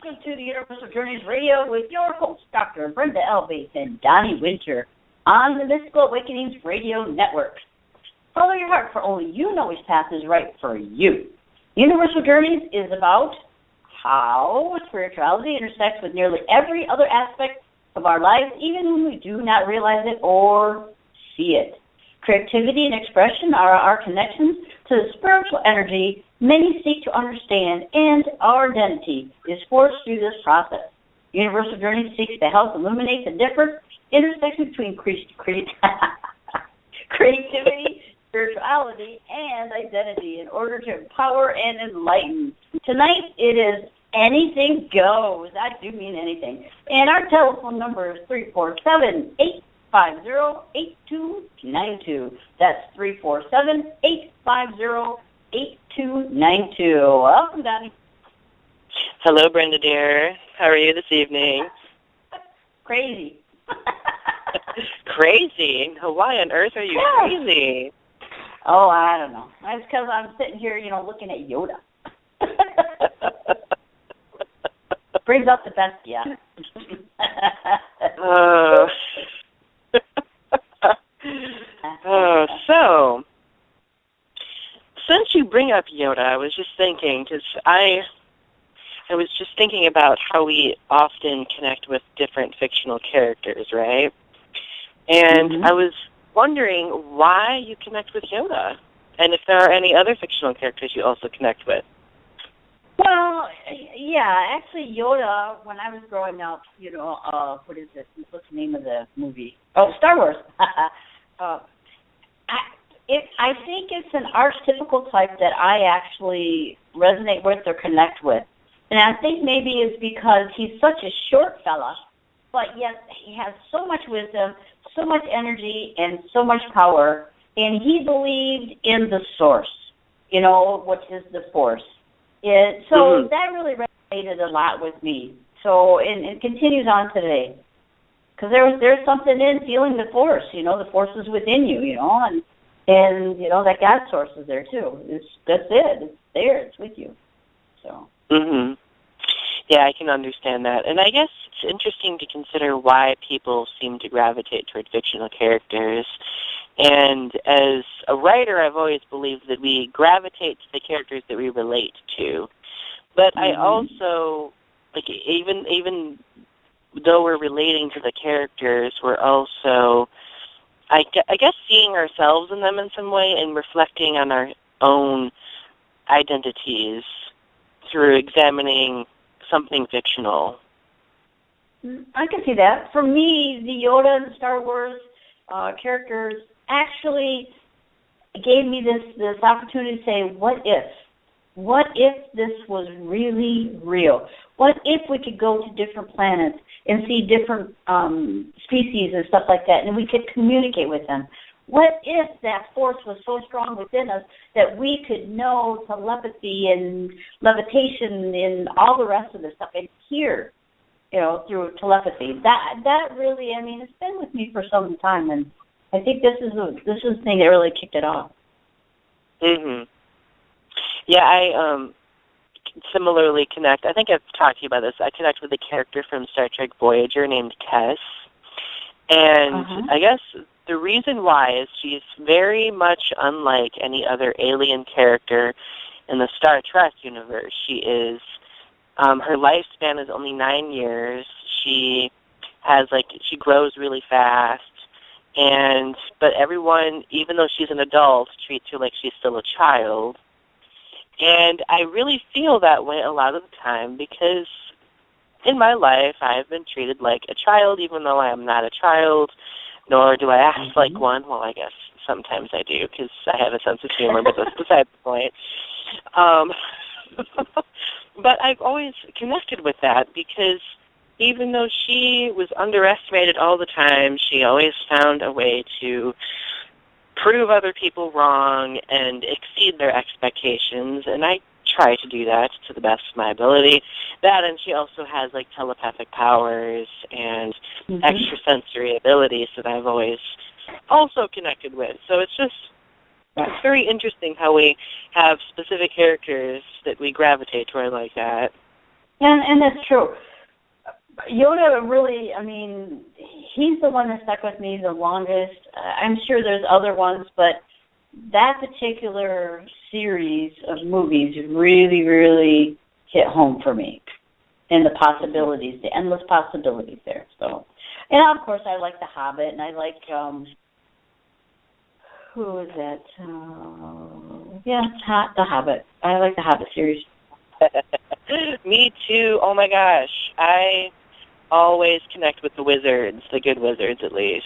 welcome to the Universal Journeys Radio with your host, Dr. Brenda L. Bates and Donnie Winter on the Mystical Awakenings Radio Network. Follow your heart, for only you know which path is right for you. Universal Journeys is about how spirituality intersects with nearly every other aspect of our lives, even when we do not realize it or see it. Creativity and expression are our connections to the spiritual energy many seek to understand, and our identity is forged through this process. Universal Journey seeks to help illuminate the different intersections between creativity, spirituality, and identity in order to empower and enlighten. Tonight, it is anything goes. I do mean anything. And our telephone number is 347-850-8292. That's 347-850-8292. Welcome, Donnie. Hello, Brenda, dear. How are you this evening? Crazy. Crazy? Why on earth are you crazy? Oh, I don't know. That's because I'm sitting here, looking at Yoda. Brings out the best, yeah. So, since you bring up Yoda, I was just thinking, because I was just thinking about how we often connect with different fictional characters, right? And I was wondering why you connect with Yoda, and if there are any other fictional characters you also connect with. Well, yeah, actually Yoda, when I was growing up, what is it? What's the name of the movie? Oh, Star Wars. I think it's an archetypical type that I actually resonate with or connect with. And I think maybe it's because he's such a short fella, but yet he has so much wisdom, so much energy, and so much power. And he believed in the source, which is the force. So that really resonated a lot with me. So, and it continues on today. Because there's something in feeling the force, the force is within you, and that God source is there too. That's it. It's there. It's with you. So. Yeah, I can understand that. And I guess it's interesting to consider why people seem to gravitate toward fictional characters. And as a writer, I've always believed that we gravitate to the characters that we relate to. But I also, even though we're relating to the characters, we're also, I guess, seeing ourselves in them in some way and reflecting on our own identities through examining something fictional. I can see that. For me, the Yoda and Star Wars characters actually gave me this opportunity to say, what if? What if this was really real? What if we could go to different planets and see different species and stuff like that, and we could communicate with them? What if that force was so strong within us that we could know telepathy and levitation and all the rest of this stuff and hear, through telepathy? That really, it's been with me for some time, and I think this is the thing that really kicked it off. Yeah, I similarly connect. I think I've talked to you about this. I connect with a character from Star Trek Voyager named Tess. And I guess the reason why is she's very much unlike any other alien character in the Star Trek universe. She is, her lifespan is only 9 years. She has, she grows really fast. But everyone, even though she's an adult, treats her like she's still a child. And I really feel that way a lot of the time because in my life I've been treated like a child even though I am not a child, nor do I act like one. Well, I guess sometimes I do because I have a sense of humor, but that's beside the point. But I've always connected with that because even though she was underestimated all the time, she always found a way to prove other people wrong and exceed their expectations, and I try to do that to the best of my ability. That, and she also has telepathic powers and extrasensory abilities that I've always also connected with. So it's very interesting how we have specific characters that we gravitate toward like that. And that's true. Yoda really, I mean, he's the one that stuck with me the longest. I'm sure there's other ones, but that particular series of movies really, really hit home for me. And the possibilities, the endless possibilities there. So, and of course, I like The Hobbit, and I like, who is that? The Hobbit. I like The Hobbit series. Me too. Oh my gosh. I always connect with the wizards, the good wizards at least.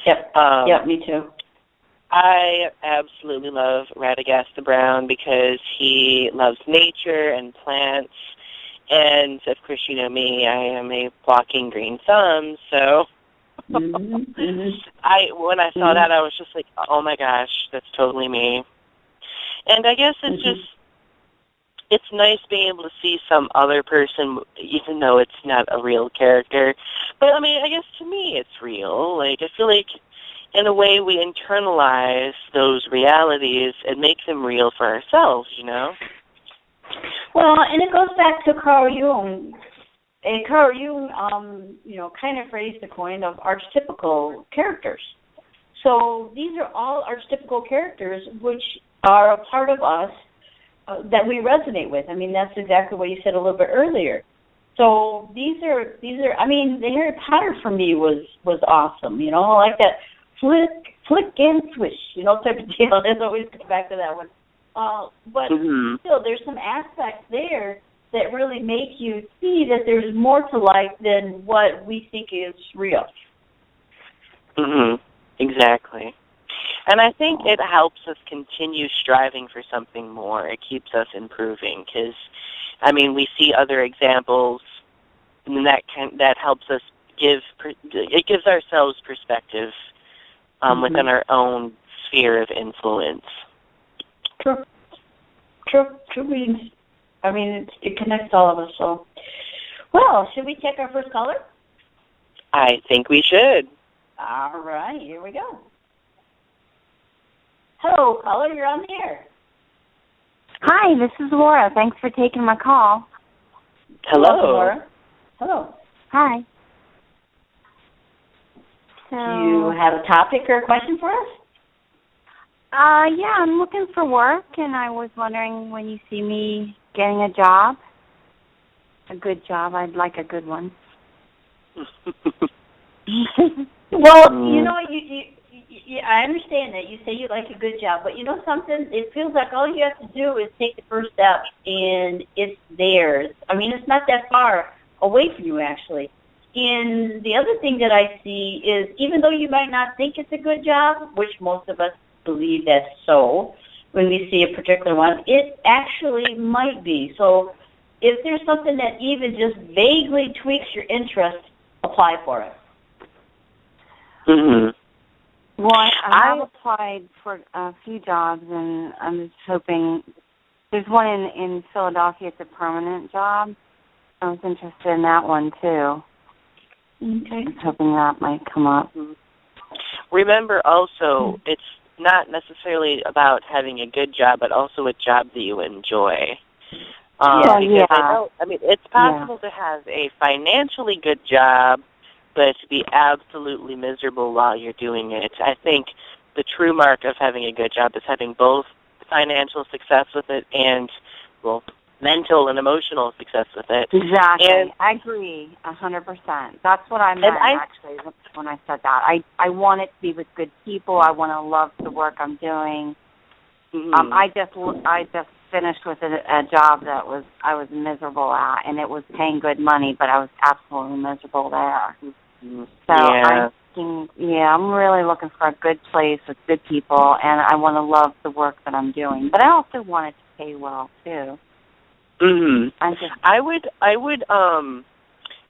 Yep. Me too. I absolutely love Radagast the Brown because he loves nature and plants. And of course, you know me, I am a walking green thumb, so when I saw that, I was just like, oh my gosh, that's totally me. And I guess it's nice being able to see some other person, even though it's not a real character. But I mean, I guess to me it's real. Like, I feel like in a way we internalize those realities and make them real for ourselves, you know? Well, and it goes back to Carl Jung. And Carl Jung, kind of raised the coin of archetypical characters. So these are all archetypical characters which are a part of us that we resonate with. I mean, that's exactly what you said a little bit earlier. So these are. I mean, the Harry Potter for me was awesome. You know, like that flick and swish, type of deal. It always comes back to that one. But still, there's some aspects there that really make you see that there's more to life than what we think is real. Exactly. And I think it helps us continue striving for something more. It keeps us improving because, I mean, we see other examples, and that helps us gives ourselves perspective within our own sphere of influence. True means. I mean, it connects all of us. So, well, should we take our first caller? I think we should. All right, here we go. Hello, caller, you're on the air. Hi, this is Laura. Thanks for taking my call. Hello, Laura. Hello. Hi. So, do you have a topic or a question for us? Yeah, I'm looking for work, and I was wondering when you see me getting a job, a good job. I'd like a good one. Well, I understand that. You say you like a good job, but you know something? It feels like all you have to do is take the first step, and it's theirs. I mean, it's not that far away from you, actually. And the other thing that I see is, even though you might not think it's a good job, which most of us believe that's so, when we see a particular one, it actually might be. So if there's something that even just vaguely tweaks your interest, apply for it. Well, I have applied for a few jobs, and I'm just hoping. There's one in Philadelphia. It's a permanent job. I was interested in that one, too. Okay. I was hoping that might come up. Remember, also, it's not necessarily about having a good job, but also a job that you enjoy. It's possible to have a financially good job, but to be absolutely miserable while you're doing it. I think the true mark of having a good job is having both financial success with it and, mental and emotional success with it. Exactly. And I agree 100%. That's what I meant, actually, when I said that. I want it to be with good people. I want to love the work I'm doing. I just finished with a job that I was miserable at, and it was paying good money, but I was absolutely miserable there. So I'm really looking for a good place with good people, and I want to love the work that I'm doing. But I also want it to pay well too. I would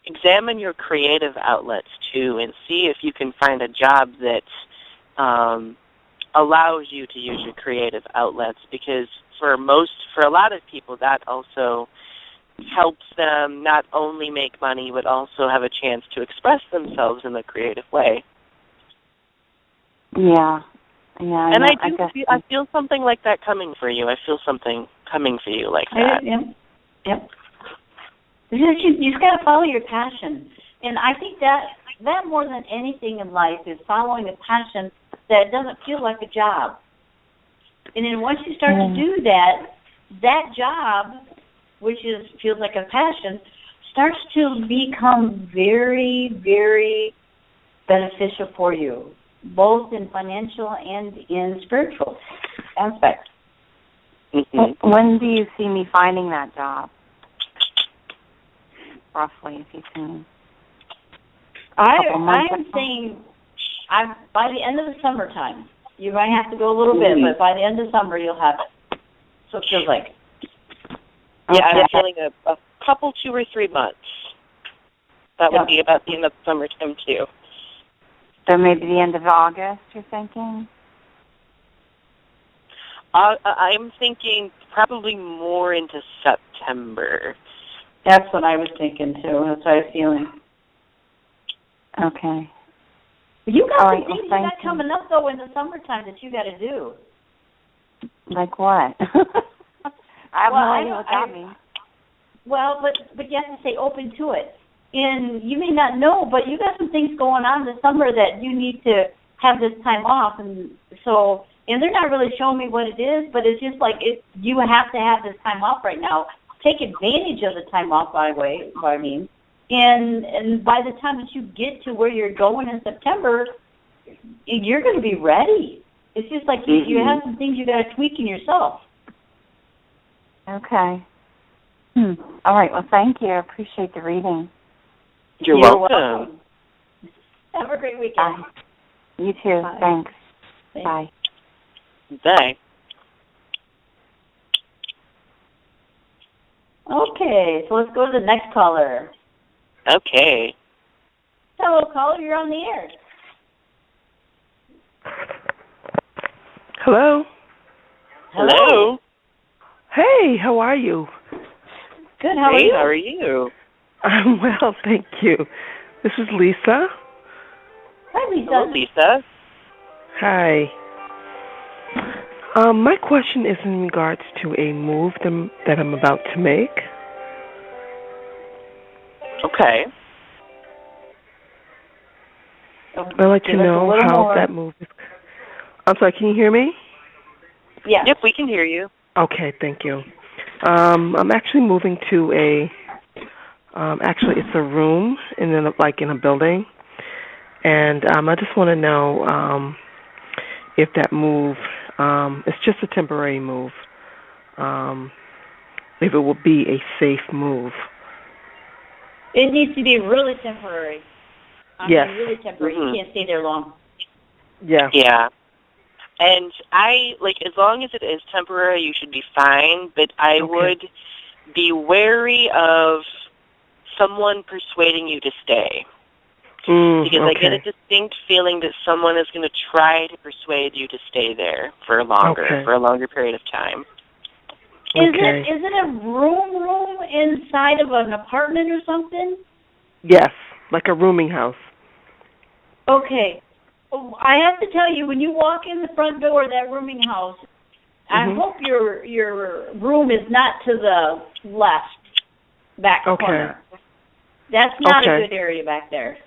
examine your creative outlets too, and see if you can find a job that allows you to use your creative outlets, because for a lot of people that also helps them not only make money but also have a chance to express themselves in a creative way. Yeah. And I feel something like that coming for you. I feel something coming for you like that. Yep. You just got to follow your passion. And I think that more than anything in life is following a passion that doesn't feel like a job. And then once you start to do that, that job, which feels like a passion, starts to become very, very beneficial for you, both in financial and in spiritual aspects. Mm-hmm. When do you see me finding that job? Roughly, if you can. I'm saying by the end of the summertime. You might have to go a little bit, but by the end of summer, you'll have it. So it feels like. Yeah, I'm feeling a couple, 2 or 3 months. That would be about the end of summertime, too. So maybe the end of August, you're thinking? I'm thinking probably more into September. That's what I was thinking, too. That's what I was feeling. Okay. You got some things you got coming up, though, in the summertime that you got to do. Like what? I have no idea what that means. Well, but you have to stay open to it. And you may not know, but you got some things going on this summer that you need to have this time off. And so, and they're not really showing me what it is, but it's just like you have to have this time off right now. Take advantage of the time off, by the way, what I mean. And by the time that you get to where you're going in September, you're going to be ready. It's just like you have some things you got to tweak in yourself. Okay. All right. Well, thank you. I appreciate the reading. You're welcome. Have a great weekend. Bye. You too. Bye. Thanks. Bye. Bye. Okay, so let's go to the next caller. Okay. Hello, caller. You're on the air. Hello. Hello. Hey, how are you? Good. How are you? How are you? I'm well, thank you. This is Lisa. Hi, Lisa. Hello, Lisa. Hi. My question is in regards to a move that I'm about to make. Okay. I'd like to know how that move is. I'm sorry, can you hear me? Yeah. Yep, we can hear you. Okay, thank you. I'm actually moving to actually it's a room in a building, and I just want to know if that move, it's just a temporary move, if it will be a safe move. It needs to be really temporary. Yes. Really temporary. You can't stay there long. Yeah. Yeah. And as long as it is temporary, you should be fine, but I would be wary of someone persuading you to stay. Because I get a distinct feeling that someone is going to try to persuade you to stay there for a longer period of time. Is it a room inside of an apartment or something? Yes, like a rooming house. Okay. I have to tell you, when you walk in the front door of that rooming house, I hope your room is not to the left back corner. That's not a good area back there.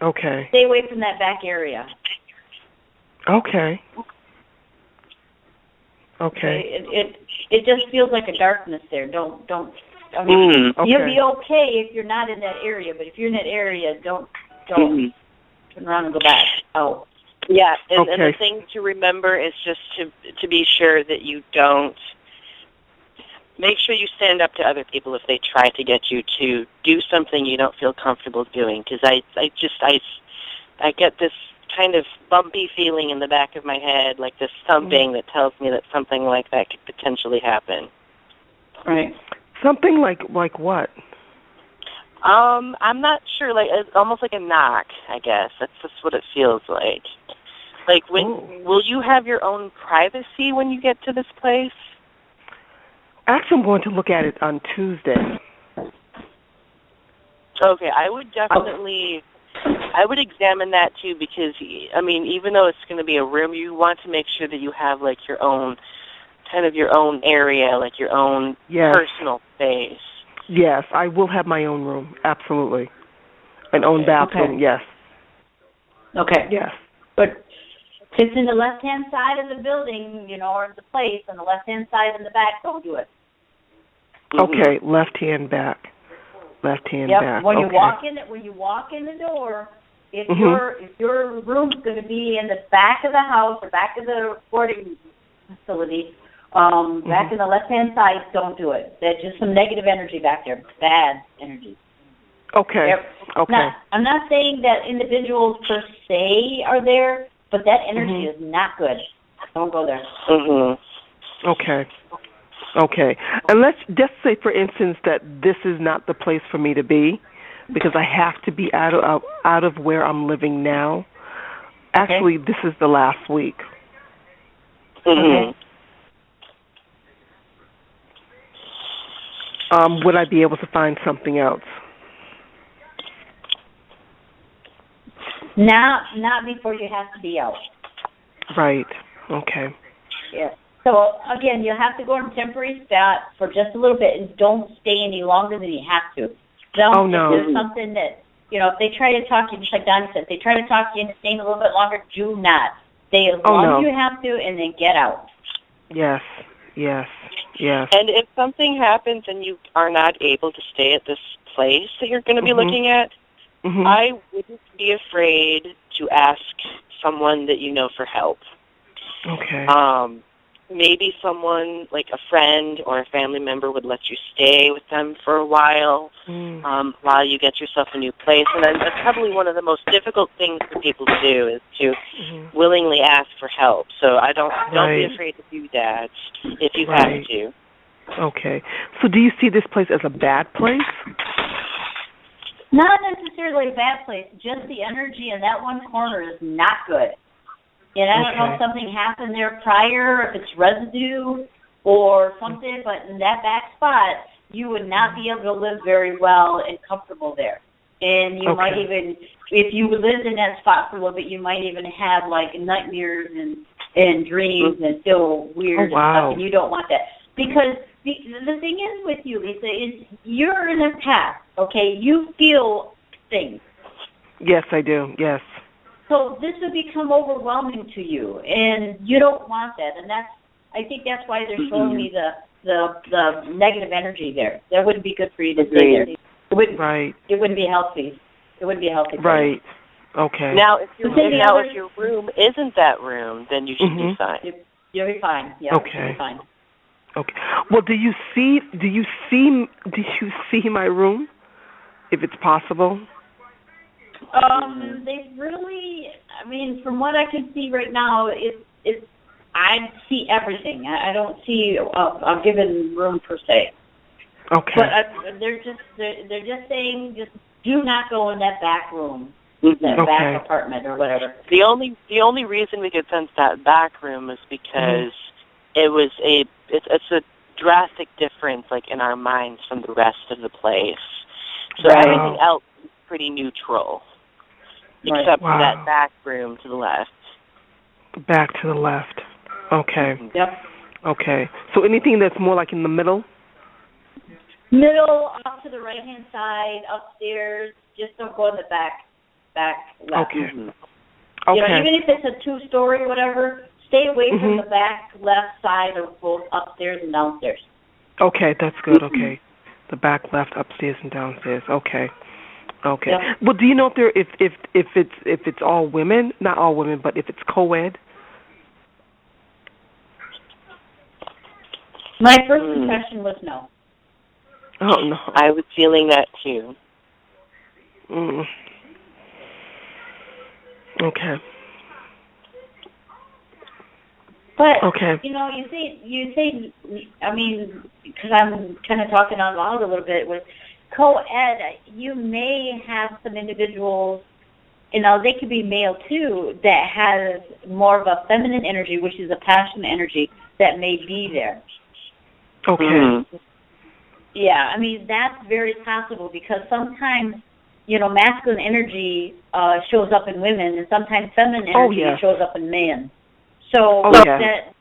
Okay. Stay away from that back area. Okay. It just feels like a darkness there. Don't. I mean, you'll be okay if you're not in that area, but if you're in that area, don't turn around and go back. Oh. Yeah, and the thing to remember is just to be sure that you don't. Make sure you stand up to other people if they try to get you to do something you don't feel comfortable doing. Because I get this kind of bumpy feeling in the back of my head, like this thumping that tells me that something like that could potentially happen. Right. Something like what? I'm not sure. Like almost like a knock, I guess. That's just what it feels like. Like will you have your own privacy when you get to this place? Actually, I'm going to look at it on Tuesday. Okay, I would definitely, I would examine that too because, I mean, even though it's going to be a room, you want to make sure that you have like your own, kind of your own area, like your own personal space. Yes, I will have my own room. Absolutely. An own bathroom. Okay. Yes. Okay. Yes. But if it's in the left-hand side of the building, or the place, on the left-hand side in the back, don't do it. Okay, left hand back. Left hand back. When you okay. walk in the door, if your room's going to be in the back of the house or back of the boarding facility, back in the left-hand side, don't do it. There's just some negative energy back there, bad energy. Okay. Okay. I'm not saying that individuals per se are there, but that energy is not good. Don't go there. Okay. Okay. And let's just say, for instance, that this is not the place for me to be because I have to be out of where I'm living now. Actually, this is the last week. Okay. Would I be able to find something else? Not before you have to be out. Right. Okay. Yeah. So again, you have to go on a temporary spot for just a little bit, and don't stay any longer than you have to. Oh no. If there's something that if they try to talk to you, just like Donna said, if they try to talk to you and stay a little bit longer, do not stay as long as you have to, and then get out. Yes. Yes. Yes. And if something happens and you are not able to stay at this place that you're going to be looking at, I wouldn't be afraid to ask someone that you know for help. Okay. Maybe someone like a friend or a family member would let you stay with them for a while you get yourself a new place. And then that's probably one of the most difficult things for people to do is to willingly ask for help. So don't be afraid to do that if you have to. Okay. So do you see this place as a bad place? Not necessarily a bad place. Just the energy in that one corner is not good. And I don't know if something happened there prior, if it's residue or something, but in that back spot, you would not be able to live very well and comfortable there. And you might even, if you lived in that spot for a little bit, you might even have like nightmares and dreams and feel weird and stuff, and you don't want that. Because the thing is with you, Lisa, is you're in a path, okay? You feel things. Yes, I do, yes. So this would become overwhelming to you, and you don't want that. And I think that's why they're showing me the negative energy there. That wouldn't be good for you to stay there. It wouldn't be healthy. It wouldn't be healthy for you. Okay. Now, if your room isn't that room, then you should be fine. You'll be fine. Yeah. Okay. You'll be fine. Okay. Well, do you see my room, if it's possible? They really, from what I can see right now, I see everything. I don't see a given room per se. Okay. But they're just saying, just do not go in that back room, that back apartment or whatever. The only reason we could sense that back room is because it's a drastic difference, like in our minds, from the rest of the place. So everything else is pretty neutral. Except for that back room to the left. Back to the left. Okay. Yep. Okay. So anything that's more like in the middle? Middle, off to the right-hand side, upstairs. Just don't go in the back left. Okay. Even if it's a 2-story or whatever, stay away from the back left side of both upstairs and downstairs. Okay, that's good. Okay. The back left, upstairs and downstairs. Okay. Okay. Yep. Well, do you know if it's all women, not all women, but if it's co-ed? My first impression was no. Oh no. I was feeling that too. Okay. But you say, because I'm kind of talking out loud a little bit with co-ed, you may have some individuals, they could be male too, that has more of a feminine energy, which is a passionate energy that may be there. Okay. Yeah, that's very possible because sometimes, masculine energy shows up in women and sometimes feminine energy shows up in men. So that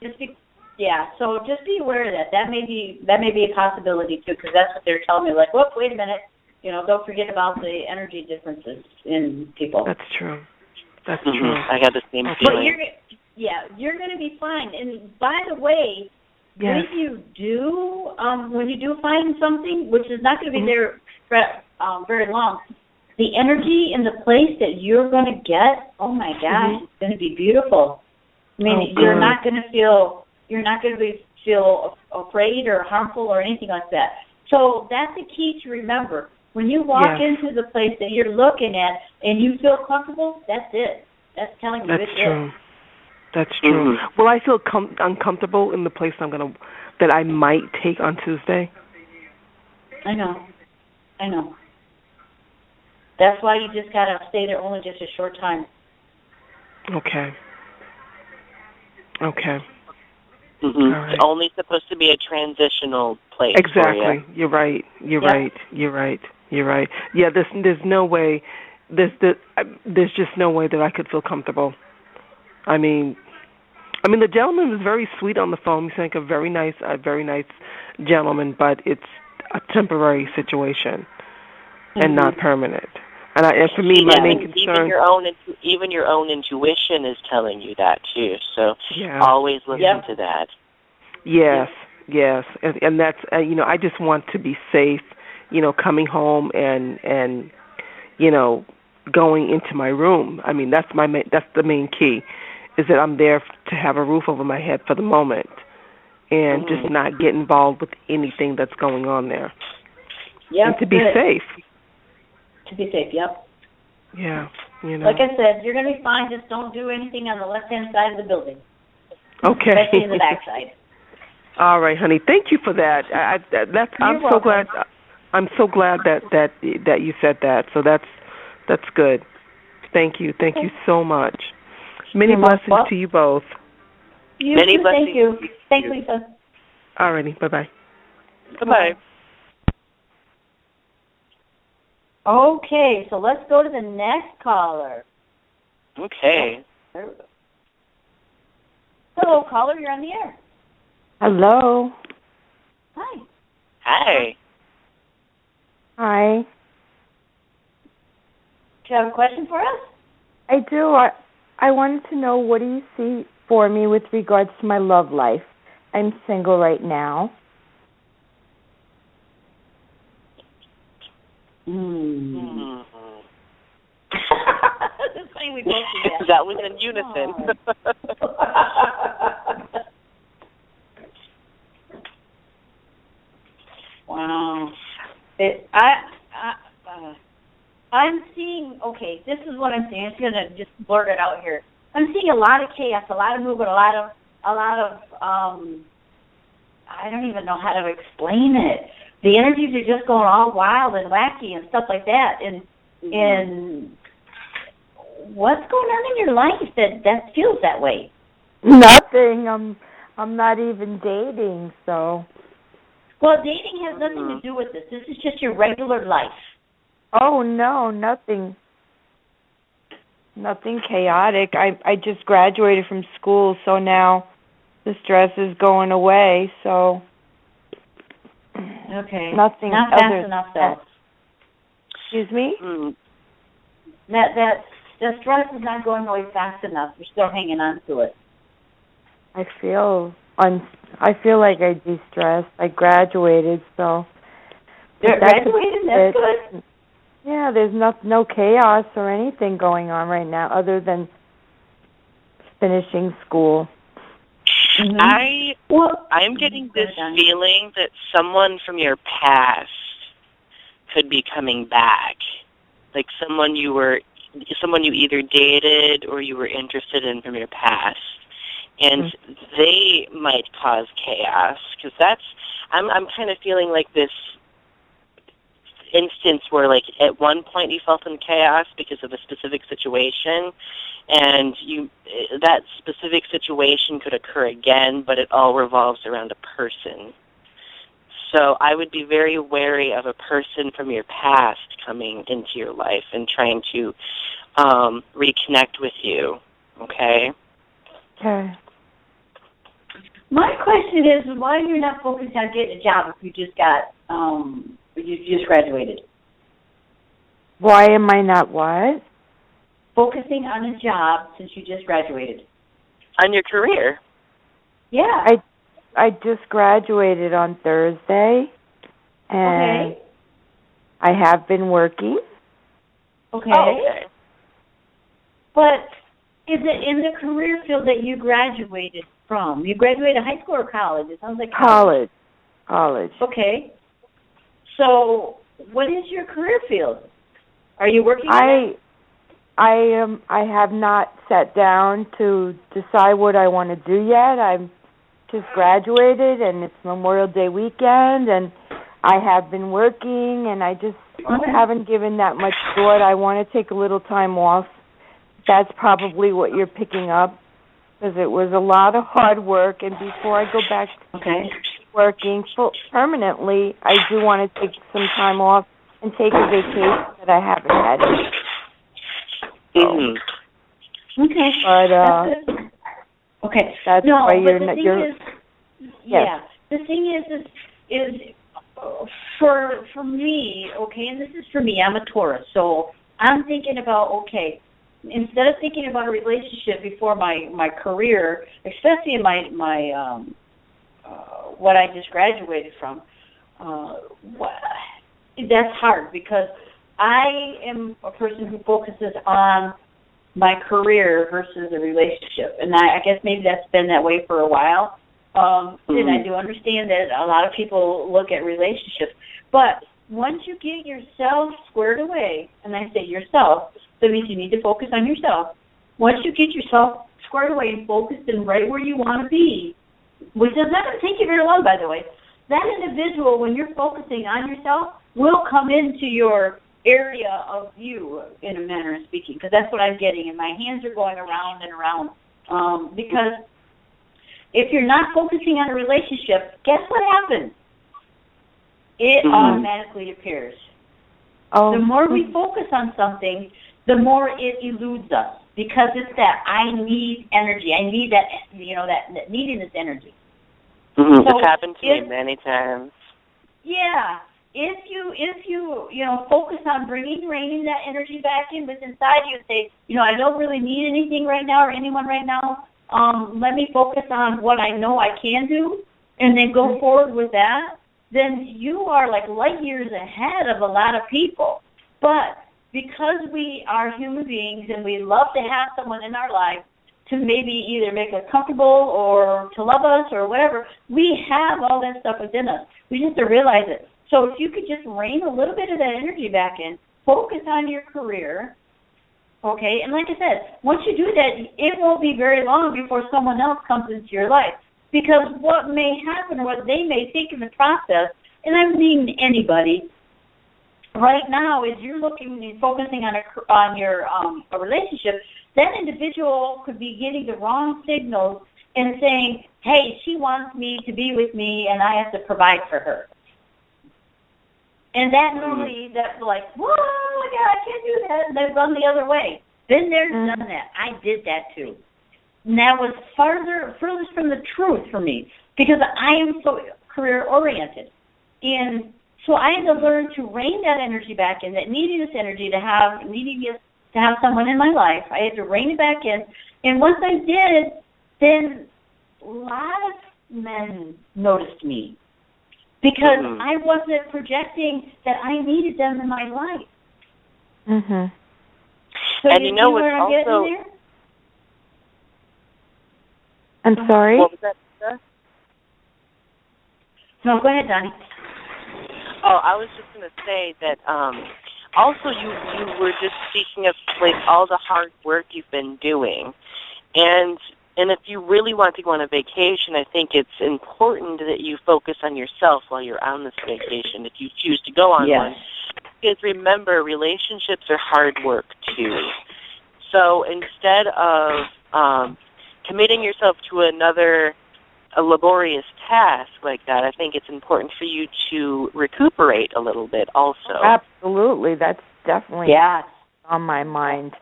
Yeah, so just be aware of that. That may be a possibility too, because that's what they're telling me. Like, whoop, wait a minute. Don't forget about the energy differences in people. That's true. That's true. I got the same feeling. But you're going to be fine. And by the way, yes. when you do find something, which is not going to be there very long, the energy in the place that you're going to get, oh my gosh, it's going to be beautiful. I mean, you're not going to feel afraid or harmful or anything like that. So that's the key to remember. When you walk into the place that you're looking at and you feel comfortable, that's it. That's telling you that's true. That's true. Will I feel uncomfortable in the place that I might take on Tuesday? I know. That's why you just gotta stay there only just a short time. Okay. Right. It's only supposed to be a transitional place. Exactly. For you. You're right. Yeah, there's no way. There's just no way that I could feel comfortable. I mean, the gentleman was very sweet on the phone. He's like a very nice gentleman, but it's a temporary situation and not permanent. And for me, my main concern. Even your own intuition is telling you that too. So always listen to that. Yes, and that's I just want to be safe. Coming home and going into my room. I mean, that's the main key, is that I'm there to have a roof over my head for the moment, and just not get involved with anything that's going on there. Yeah, and to be safe. To be safe, yep. Yeah, Like I said, you're going to be fine. Just don't do anything on the left-hand side of the building. Okay. Especially in the back side. All right, honey. Thank you for that. I'm so glad. I'm so glad that you said that. So that's good. Thank you. Thank you so much. Many blessings to you both. Many blessings. Thank you. Thanks, Lisa. All righty. Bye-bye. Bye-bye. Okay, so let's go to the next caller. Okay. Hello, caller. You're on the air. Hello. Hi. Hi. Hi. Do you have a question for us? I do. I wanted to know, what do you see for me with regards to my love life? I'm single right now. It's funny we both do that. That was in unison. Wow. I'm seeing, okay, this is what I'm seeing. I'm going to just blurt it out here. I'm seeing a lot of chaos, a lot of movement, a lot of I don't even know how to explain it. The energies are just going all wild and wacky and stuff like that. And what's going on in your life that feels that way? Nothing. I'm not even dating, so. Well, dating has nothing to do with this. This is just your regular life. Oh, no, nothing. Nothing chaotic. I just graduated from school, so now the stress is going away, so. Okay. Nothing. Not fast enough, though. Excuse me? That the stress is not going away fast enough. You're still hanging on to it. I feel like I de-stressed. I graduated, so. Graduated? That's good. Yeah, there's no chaos or anything going on right now other than finishing school. Mm-hmm. I'm getting this feeling that someone from your past could be coming back. Like someone you either dated or you were interested in from your past. And they might cause chaos, because I'm kind of feeling like this instance where, like, at one point you felt in chaos because of a specific situation, and that specific situation could occur again, but it all revolves around a person. So I would be very wary of a person from your past coming into your life and trying to reconnect with you, okay? Okay. My question is, why are you not focused on getting a job if you just graduated? Why am I not what? Focusing on a job since you just graduated. On your career? Yeah. I just graduated on Thursday, and I have been working. Okay. Oh, okay. But is it in the career field that you graduated from? You graduated high school or college? It sounds like college. Okay. So, what is your career field? Are you working? I have not sat down to decide what I want to do yet. I'm just graduated, and it's Memorial Day weekend, and I have been working, and I just haven't given that much thought. I want to take a little time off. That's probably what you're picking up, because it was a lot of hard work, and before I go back to working permanently, I do want to take some time off and take a vacation that I haven't had. Okay. But okay. That's no, why but the thing is, yes. The thing is for me, okay, and this is for me. I'm a Taurus, so I'm thinking about instead of thinking about a relationship before my career, especially in my what I just graduated from, that's hard because I am a person who focuses on my career versus a relationship, and I guess maybe that's been that way for a while. And I do understand that a lot of people look at relationships, but once you get yourself squared away, and I say yourself, that means you need to focus on yourself. Once you get yourself squared away and focused and right where you want to be, which does not take you very long, by the way, that individual, when you're focusing on yourself, will come into your area of view, in a manner of speaking, because that's what I'm getting, and my hands are going around and around. Because if you're not focusing on a relationship, guess what happens? It automatically appears. The more we focus on something, the more it eludes us, because it's that I need energy. I need that, that needing this energy. So it's happened to me many times. Yeah. If you focus on reining that energy back in within inside you and say, I don't really need anything right now or anyone right now. Let me focus on what I know I can do, and then go forward with that. Then you are like light years ahead of a lot of people. But because we are human beings and we love to have someone in our life to maybe either make us comfortable or to love us or whatever, we have all that stuff within us. We just have to realize it. So if you could just rein a little bit of that energy back in, focus on your career, okay? And like I said, once you do that, it won't be very long before someone else comes into your life. Because what may happen or what they may think in the process, and I don't mean anybody, right now is you're looking and focusing on your a relationship, that individual could be getting the wrong signals and saying, hey, she wants me to be with me and I have to provide for her. And that normally, that's like, whoa, I can't do that. And they run the other way. Been there, done that. I did that too. And that was furthest from the truth for me, because I am so career-oriented. And so I had to learn to rein that energy back in, that neediness energy to have someone in my life. I had to rein it back in. And once I did, then a lot of men noticed me, because I wasn't projecting that I needed them in my life. So and you know what's what's also... there? I'm sorry? What was that, Lisa? No, go ahead, Donnie. Oh, I was just going to say that also you were just speaking of like all the hard work you've been doing. And if you really want to go on a vacation, I think it's important that you focus on yourself while you're on this vacation, if you choose to go on one. Because remember, relationships are hard work too. So instead of committing yourself to a laborious task like that, I think it's important for you to recuperate a little bit also. Absolutely. That's definitely on my mind.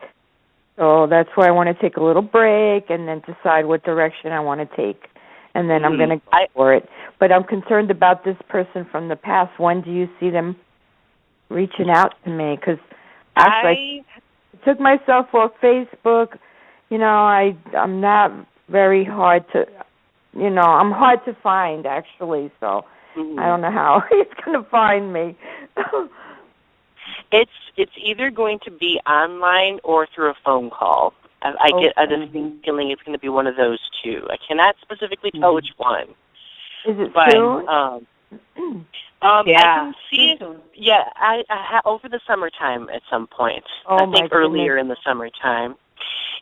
So that's why I want to take a little break and then decide what direction I want to take. and then I'm going to go for it. But I'm concerned about this person from the past. When do you see them reaching out to me? Because I took myself off Facebook. You know, I'm not very hard to, you know, I'm hard to find, actually, so I don't know how he's going to find me. It's either going to be online or through a phone call. I get a distinct feeling it's going to be one of those two. I cannot specifically tell which one. Is it soon? Yeah. I can see it. Yeah, I over the summertime at some point. I think earlier in the summertime.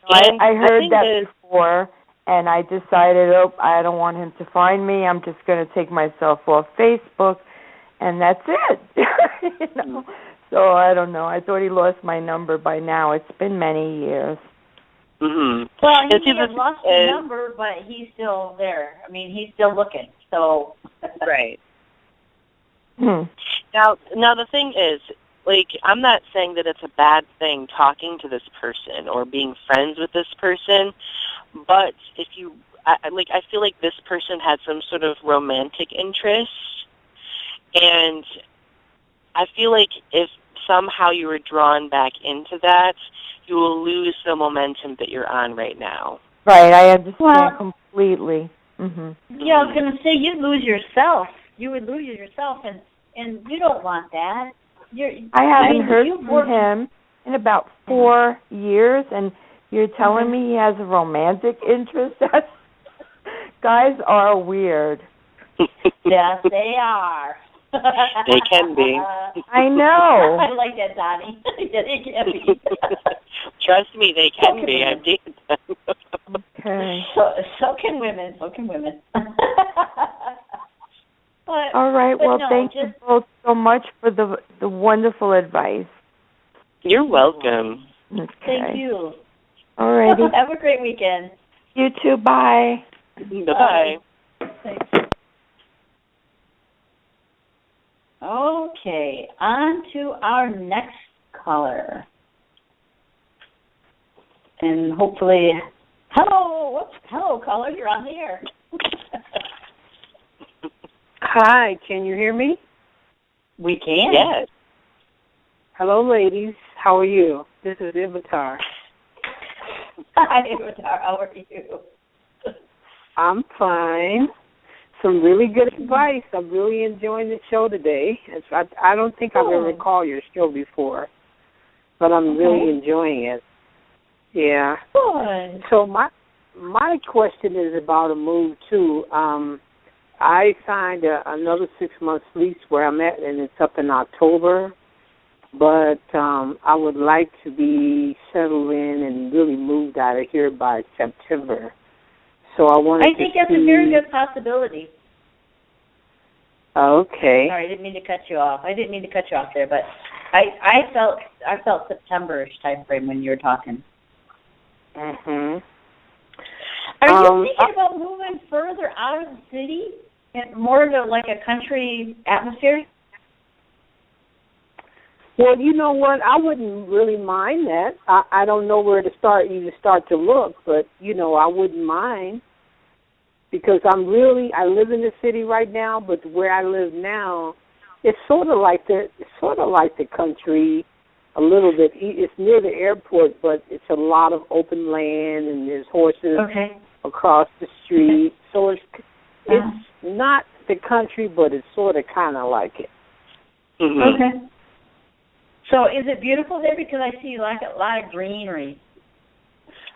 I heard that before, and I decided, I don't want him to find me. I'm just going to take myself off Facebook, and that's it. You know? So I don't know. I thought he lost my number by now. It's been many years. Mm-hmm. Well, he may have lost the number, but he's still there. I mean, he's still looking. So right. Now the thing is, like, I'm not saying that it's a bad thing talking to this person or being friends with this person, but if you, I feel like this person had some sort of romantic interest, and I feel like if somehow you were drawn back into that, you will lose the momentum that you're on right now. Right, I understand completely. Yeah, I was going to say, you'd lose yourself. You would lose yourself, and you don't want that. I haven't heard from him in about 4 years, and you're telling me he has a romantic interest? Guys are weird. Yes, they are. They can be. I know. I like that, Donnie. They can be. Trust me, they can be. I've dated them. Okay. So can women. So can women. All right. Well, thank you both so much for the wonderful advice. You're welcome. Okay. Thank you. All righty. Have a great weekend. You too. Bye. Bye. Thanks. Okay, on to our next caller. And hopefully, hello caller, you're on the air. Hi, can you hear me? We can. Yes. Hello, ladies. How are you? This is Ivatar. Hi, Ivatar. How are you? I'm fine. Some really good advice. I'm really enjoying the show today. I don't think I've ever called your show before, but I'm really enjoying it. Yeah. Good. So my question is about a move too. I signed another 6-month lease where I'm at, and it's up in October. But I would like to be settled in and really moved out of here by September. So I think that's a very good possibility. Okay. Sorry, I didn't mean to cut you off. There, but I felt September-ish time frame when you were talking. Mhm. Are you thinking about moving further out of the city and more to like a country atmosphere? Well, you know what? I wouldn't really mind that. I don't know where to start to look, but I wouldn't mind because I live in the city right now, but where I live now, it's sort of like the country a little bit. It's near the airport, but it's a lot of open land and there's horses across the street. So it's not the country, but it's sort of kind of like it. Mm-hmm. Okay. So is it beautiful there? Because I see like a lot of greenery.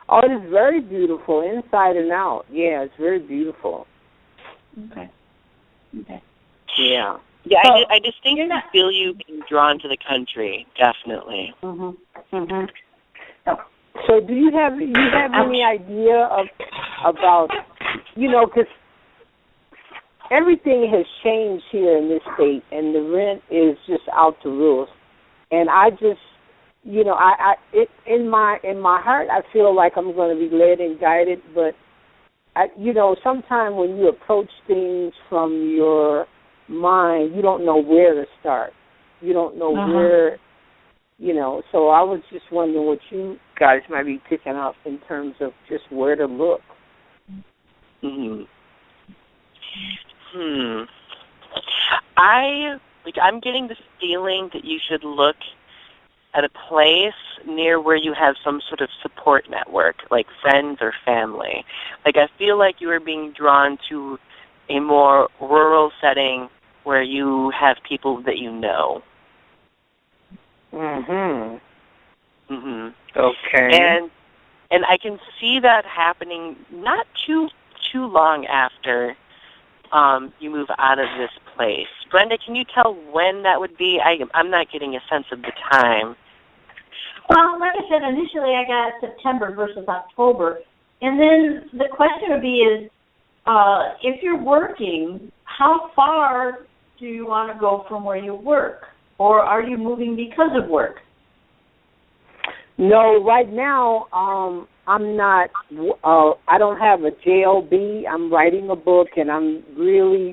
Oh, it is very beautiful inside and out. Yeah, it's very beautiful. Okay. Yeah. Yeah, I distinctly feel you being drawn to the country, definitely. Mhm. So do you have any idea about because everything has changed here in this state, and the rent is just out the roof. And I just, in my heart, I feel like I'm going to be led and guided. But, sometimes when you approach things from your mind, you don't know where to start. You don't know where, So I was just wondering what you guys might be picking up in terms of just where to look. Mm-hmm. I'm getting this feeling that you should look at a place near where you have some sort of support network, like friends or family. Like, I feel like you are being drawn to a more rural setting where you have people that you know. Mhm. Mhm. Okay. And I can see that happening not too long after you move out of this place. Brenda, can you tell when that would be? I'm not getting a sense of the time. Well, like I said, initially I got September versus October. And then the question would be is, if you're working, how far do you want to go from where you work? Or are you moving because of work? No, right now, I'm not, I don't have a JOB. I'm writing a book, and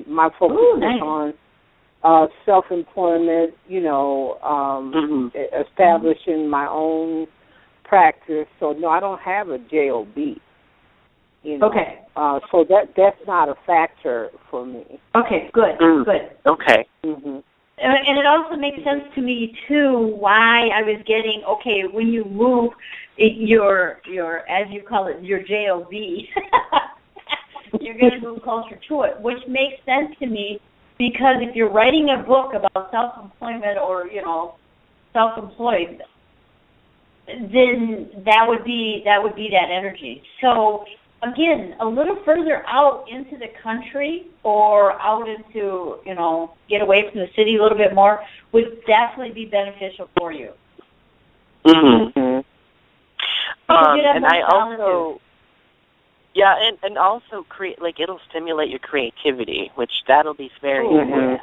my focus is on self-employment, establishing my own practice. So, no, I don't have a JOB. Okay. So that's not a factor for me. Okay, good, good. Okay. Mm-hmm. And it also makes sense to me, too, why I was getting, okay, when you move your as you call it, your JOB, you're going to move closer to it, which makes sense to me because if you're writing a book about self-employment or, self-employed, then that would be that energy. So, again, a little further out into the country or out into, get away from the city a little bit more would definitely be beneficial for you. Mm-hmm. And I also, and also create, it'll stimulate your creativity, which that'll be very important.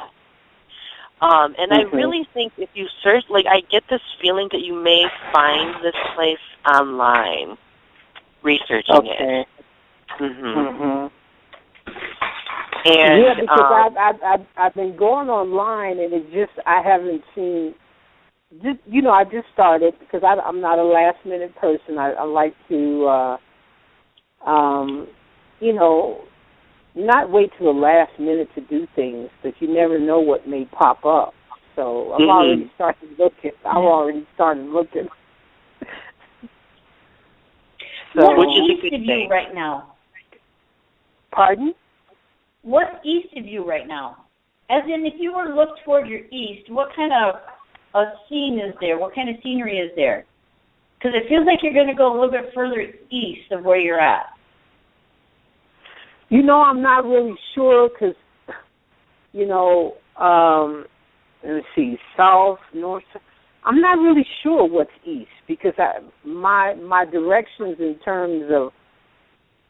And I really think if you search, I get this feeling that you may find this place online, researching it. And because I've been going online, and it just I haven't seen. I just started because I'm not a last minute person. I like to, not wait till the last minute to do things, but you never know what may pop up. So I've already started looking. So, what's east of you right now? Pardon? What's east of you right now? As in, if you were to look toward your east, what kind of a scene is there? What kind of scenery is there? Because it feels like you're going to go a little bit further east of where you're at. I'm not really sure because, let's see, south, north. I'm not really sure what's east because my directions in terms of,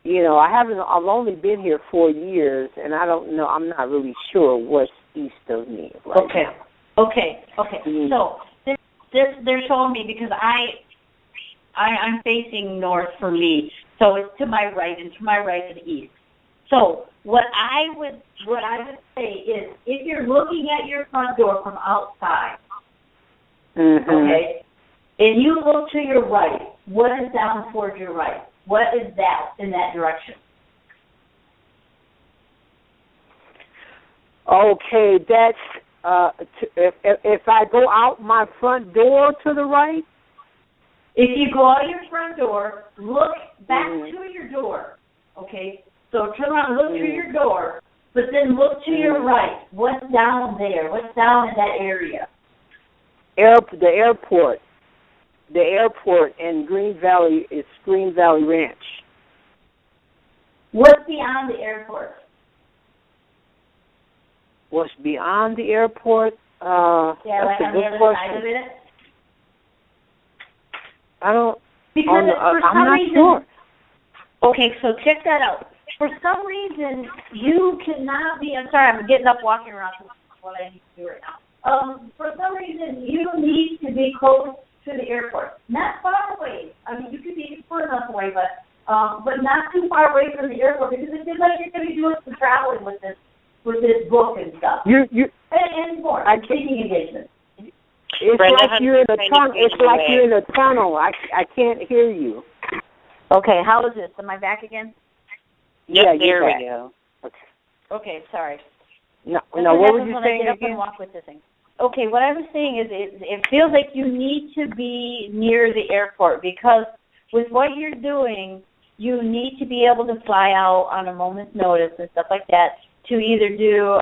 I've only been here 4 years, and I don't know. I'm not really sure what's east of me. Okay. So they're showing me because I'm facing north for me, so it's to my right, and to my right is east. So what I would say is, if you're looking at your front door from outside, okay, and you look to your right, what is down towards your right? What is that in that direction? Okay, that's if I go out my front door to the right. If you go out your front door, look back to your door. Okay, so turn around and look through your door, but then look to your right. What's down there? What's down in that area? The airport. The airport in Green Valley is Green Valley Ranch. What's beyond the airport? What's beyond the airport? Like on the other side of it? I don't. Because I'm not sure. Okay, so check that out. For some reason, you cannot be. I'm sorry, I'm getting up, walking around. What I need to do right now. For some reason, you need to be close to the airport, not far away. I mean, you could be far enough away, but not too far away from the airport, because it seems like you're going to be doing some traveling with this book and stuff. And more speaking engagements. It's Brenda, like you're in a tunnel. It's like you're in a tunnel. I can't hear you. Okay, how is this? Am I back again? Yep, yeah, there we go. Okay. Okay, sorry. No, what were you saying again? Walk with this thing. Okay, what I was saying is it feels like you need to be near the airport because with what you're doing, you need to be able to fly out on a moment's notice and stuff like that to either do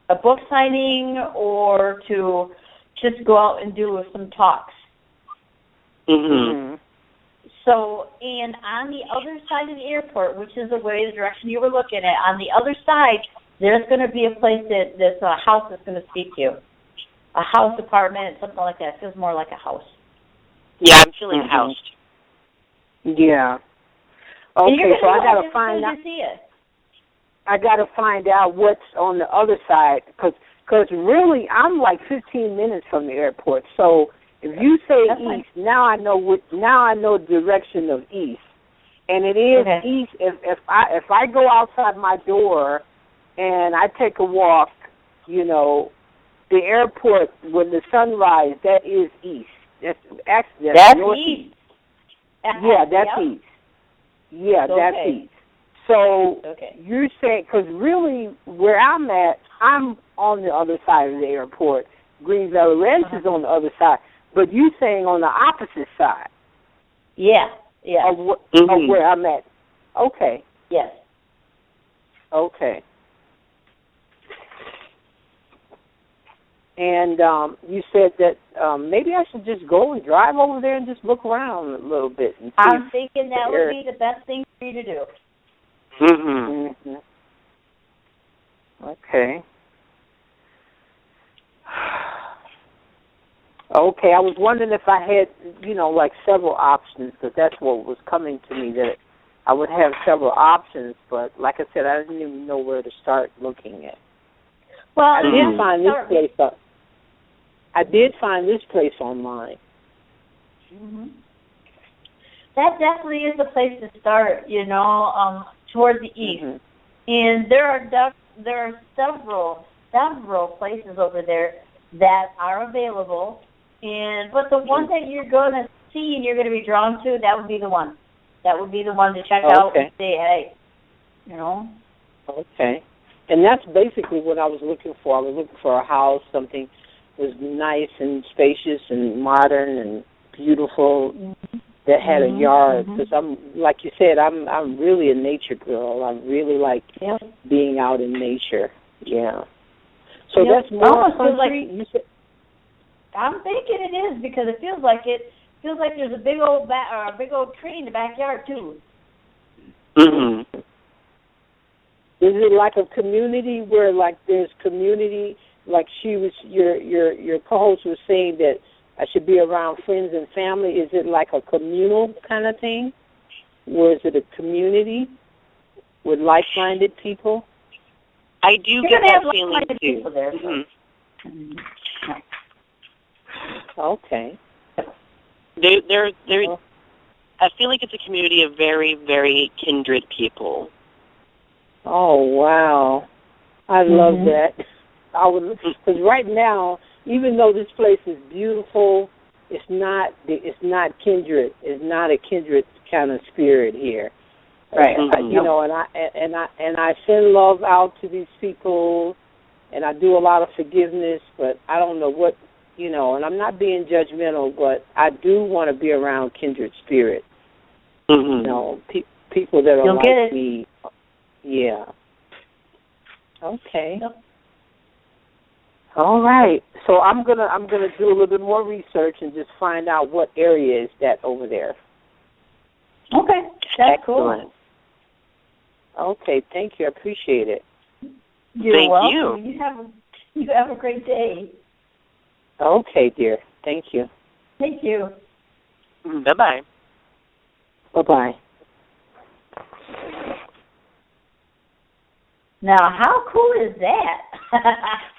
a book signing or to just go out and do some talks. Mm-hmm. So, and on the other side of the airport, which is the direction you were looking at, on the other side, there's going to be a place that's a house that's going to speak to you. A house, apartment, something like that. It feels more like a house. Yeah, I'm feeling housed. Yeah. Okay, so I got to find out. I got to find out what's on the other side because really I'm like 15 minutes from the airport. So if you say east, now I know the direction of east, and it is east. If I go outside my door and I take a walk, you know, the airport when the sun rises, that is east. That's northeast. East. Yeah, that's east. Yeah, that's east. So you're saying, because really where I'm at, I'm on the other side of the airport. Green Valley Ranch is on the other side, but you're saying on the opposite side. Yeah, yeah. Of where I'm at. Okay. Yes. Okay. And you said that maybe I should just go and drive over there and just look around a little bit. And see I'm thinking that would be the best thing for you to do. Mm-hmm. Okay. Okay, I was wondering if I had, like several options, because that's what was coming to me, that I would have several options, but like I said, I didn't even know where to start looking at. Well, I did find this place. I did find this place online. Mm-hmm. That definitely is the place to start. Toward the east, and there are several places over there that are available. But the one that you're going to see and you're going to be drawn to, that would be the one. That would be the one to check out and say, hey, Okay. And that's basically what I was looking for. I was looking for a house, something was nice and spacious and modern and beautiful that had a yard. Because I'm, like you said, I'm really a nature girl. I really like being out in nature. Yeah. So that's more country. I'm thinking it is because it feels like there's a big old tree in the backyard too. Mm-hmm. Is it like a community where like there's community? Like your co-host was saying that I should be around friends and family. Is it like a communal kind of thing? Or is it a community with like-minded people? I do get that feeling too. There, Okay. I feel like it's a community of very, very kindred people. Oh, wow. I love that. I would, because right now, even though this place is beautiful, it's not kindred. It's not a kindred kind of spirit here. Right. And I send love out to these people, and I do a lot of forgiveness, but I don't know what, and I'm not being judgmental, but I do want to be around kindred spirit. People that are like me. Yeah. Okay. Yep. All right. So I'm gonna do a little bit more research and just find out what area is that over there. Okay. That's excellent. Cool. Okay. Thank you. I appreciate it. You're welcome. You have a great day. Okay, dear. Thank you. Thank you. Bye-bye. Bye-bye. Now, how cool is that?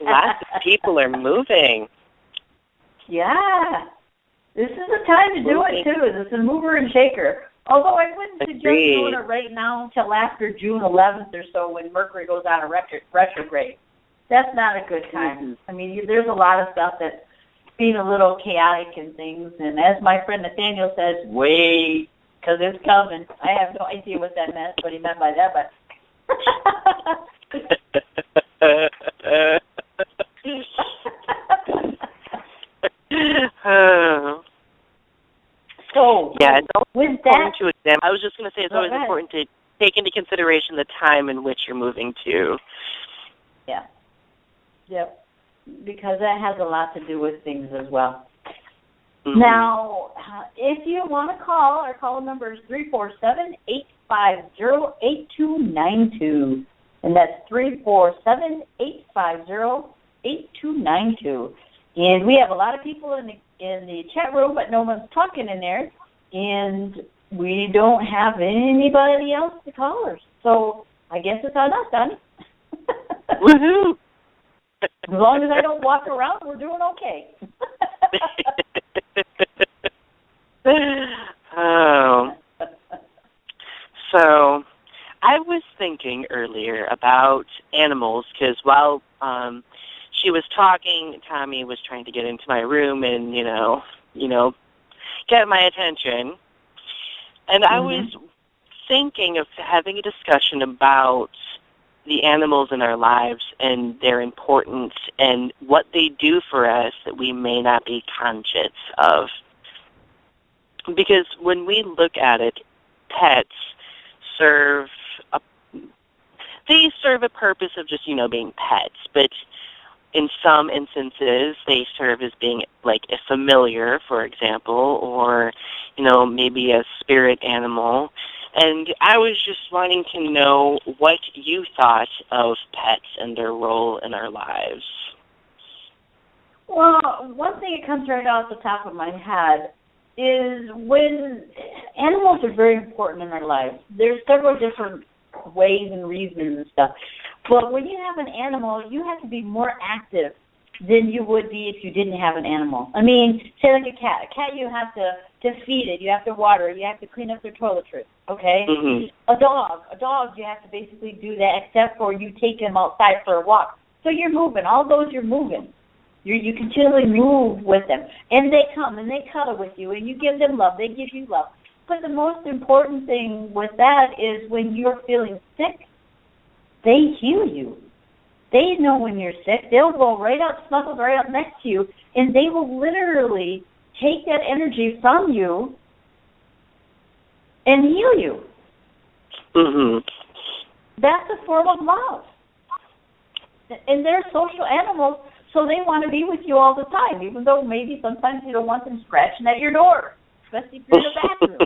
Lots of people are moving. Yeah. This is the time to do it, too. This is a mover and shaker. Although I wouldn't suggest doing it right now until after June 11th or so when Mercury goes on a retrograde. That's not a good time. I mean, there's a lot of stuff that's being a little chaotic and things. And as my friend Nathaniel says, wait, because it's coming. I have no idea what that meant, what he meant by that, but So yeah, it's always with important that, to examine. I was just going to say it's always important to take into consideration the time in which you're moving to. Yeah. Yep. Because that has a lot to do with things as well. Mm-hmm. Now, if you want to call, our call number is 347-850-8292. And that's 347-850-8292. And we have a lot of people in the chat room, but no one's talking in there. And we don't have anybody else to call us. So I guess it's on us, Donnie. Woohoo! As long as I don't walk around, we're doing okay. Oh. So I was thinking earlier about animals because while she was talking, Tommy was trying to get into my room and, you know, get my attention. And I was thinking of having a discussion about the animals in our lives and their importance and what they do for us that we may not be conscious of. Because when we look at it, pets serve a purpose of just, being pets, but in some instances they serve as being like a familiar, for example, or, maybe a spirit animal. And I was just wanting to know what you thought of pets and their role in our lives. Well, one thing that comes right off the top of my head is when animals are very important in our lives. There's several different ways and reasons and stuff. But when you have an animal, you have to be more active than you would be if you didn't have an animal. I mean, say like a cat. A cat, you have to feed it, you have to water it, you have to clean up their toiletries, okay? Mm-hmm. A dog, you have to basically do that except for you take him outside for a walk. So you're moving. All those you're moving. You continually move with them. And they come and they cuddle with you and you give them love. They give you love. But the most important thing with that is when you're feeling sick, they heal you. They know when you're sick. They'll go right up, snuggle right up next to you, and they will literally take that energy from you and heal you. Mm-hmm. That's a form of love. And they're social animals, so they want to be with you all the time, even though maybe sometimes you don't want them scratching at your door, especially if you're in the bathroom.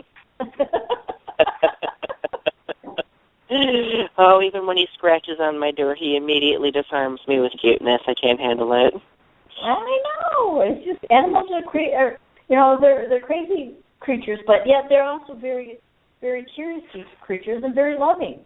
Oh, even when he scratches on my door, he immediately disarms me with cuteness. I can't handle it. I know. It's just animals are they're crazy creatures, but yet they're also very, very curious creatures and very loving.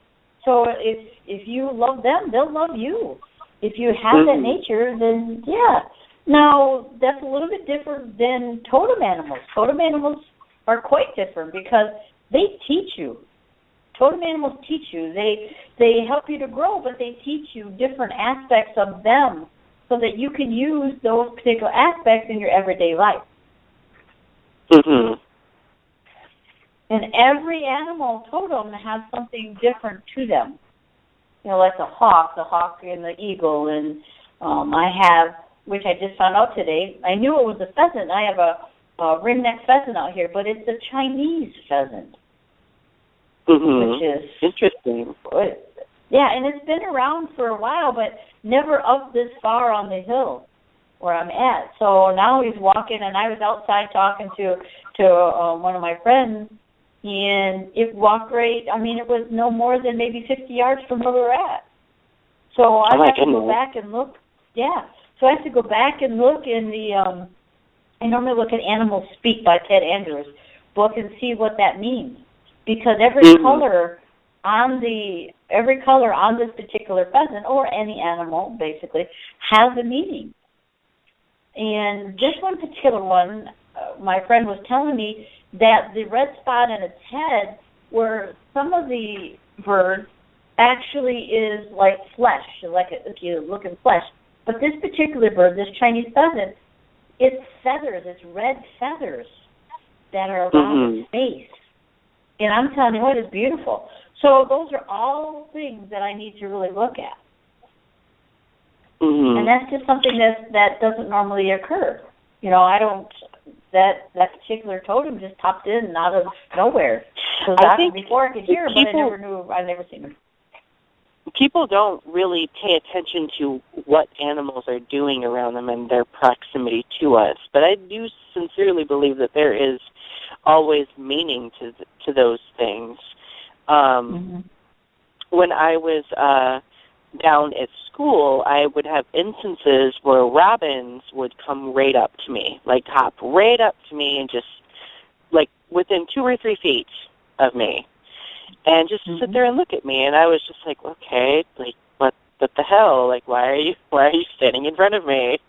So if you love them, they'll love you. If you have that nature, then yeah. Now, that's a little bit different than totem animals. Totem animals are quite different because they teach you. Totem animals teach you. They help you to grow, but they teach you different aspects of them so that you can use those particular aspects in your everyday life. Mm-hmm. And every animal totem has something different to them. Like the hawk and the eagle, and I have, which I just found out today, I knew it was a pheasant. I have a ring-necked pheasant out here, but it's a Chinese pheasant. Mm-hmm. Which is interesting. Yeah, and it's been around for a while, but never up this far on the hill where I'm at. So now he's walking, and I was outside talking to one of my friends, and it walked right. I mean, it was no more than maybe 50 yards from where we're at. So I have to go back and look. Yeah, so I have to go back and look in the. I normally look at Animals Speak by Ted Andrews book and see what that means. Because every color on this particular pheasant or any animal basically has a meaning. And this one particular one, my friend was telling me that the red spot in its head, where some of the birds actually is like flesh, if you look in flesh. But this particular bird, this Chinese pheasant, it's feathers, it's red feathers that are around its face. And I'm telling you what, it's beautiful. So those are all things that I need to really look at. Mm-hmm. And that's just something that doesn't normally occur. I don't, that particular totem just popped in out of nowhere. Because before I could hear, but I've never seen them. People don't really pay attention to what animals are doing around them and their proximity to us. But I do sincerely believe that there is always meaning to those things. When I was down at school, I would have instances where robins would come right up to me, like hop right up to me and just, like, within 2 or 3 feet of me, and just sit there and look at me. And I was just like, okay, like, what the hell? Like, why are you standing in front of me?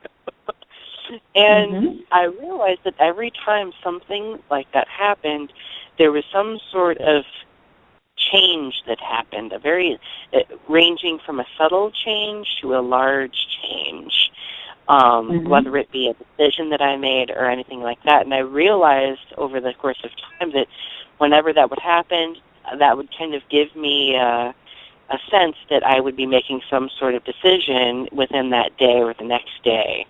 And I realized that every time something like that happened, there was some sort of change that happened, ranging from a subtle change to a large change, whether it be a decision that I made or anything like that. And I realized over the course of time that whenever that would happen, that would kind of give me a sense that I would be making some sort of decision within that day or the next day.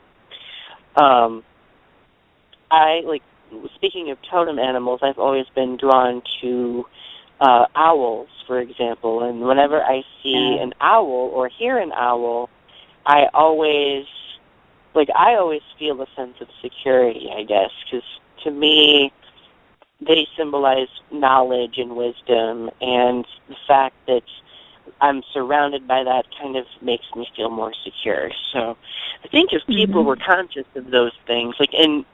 Speaking of totem animals, I've always been drawn to owls, for example, and whenever I see an owl or hear an owl, I always feel a sense of security, I guess, because to me, they symbolize knowledge and wisdom, and the fact that I'm surrounded by that kind of makes me feel more secure. So I think if people were conscious of those things, and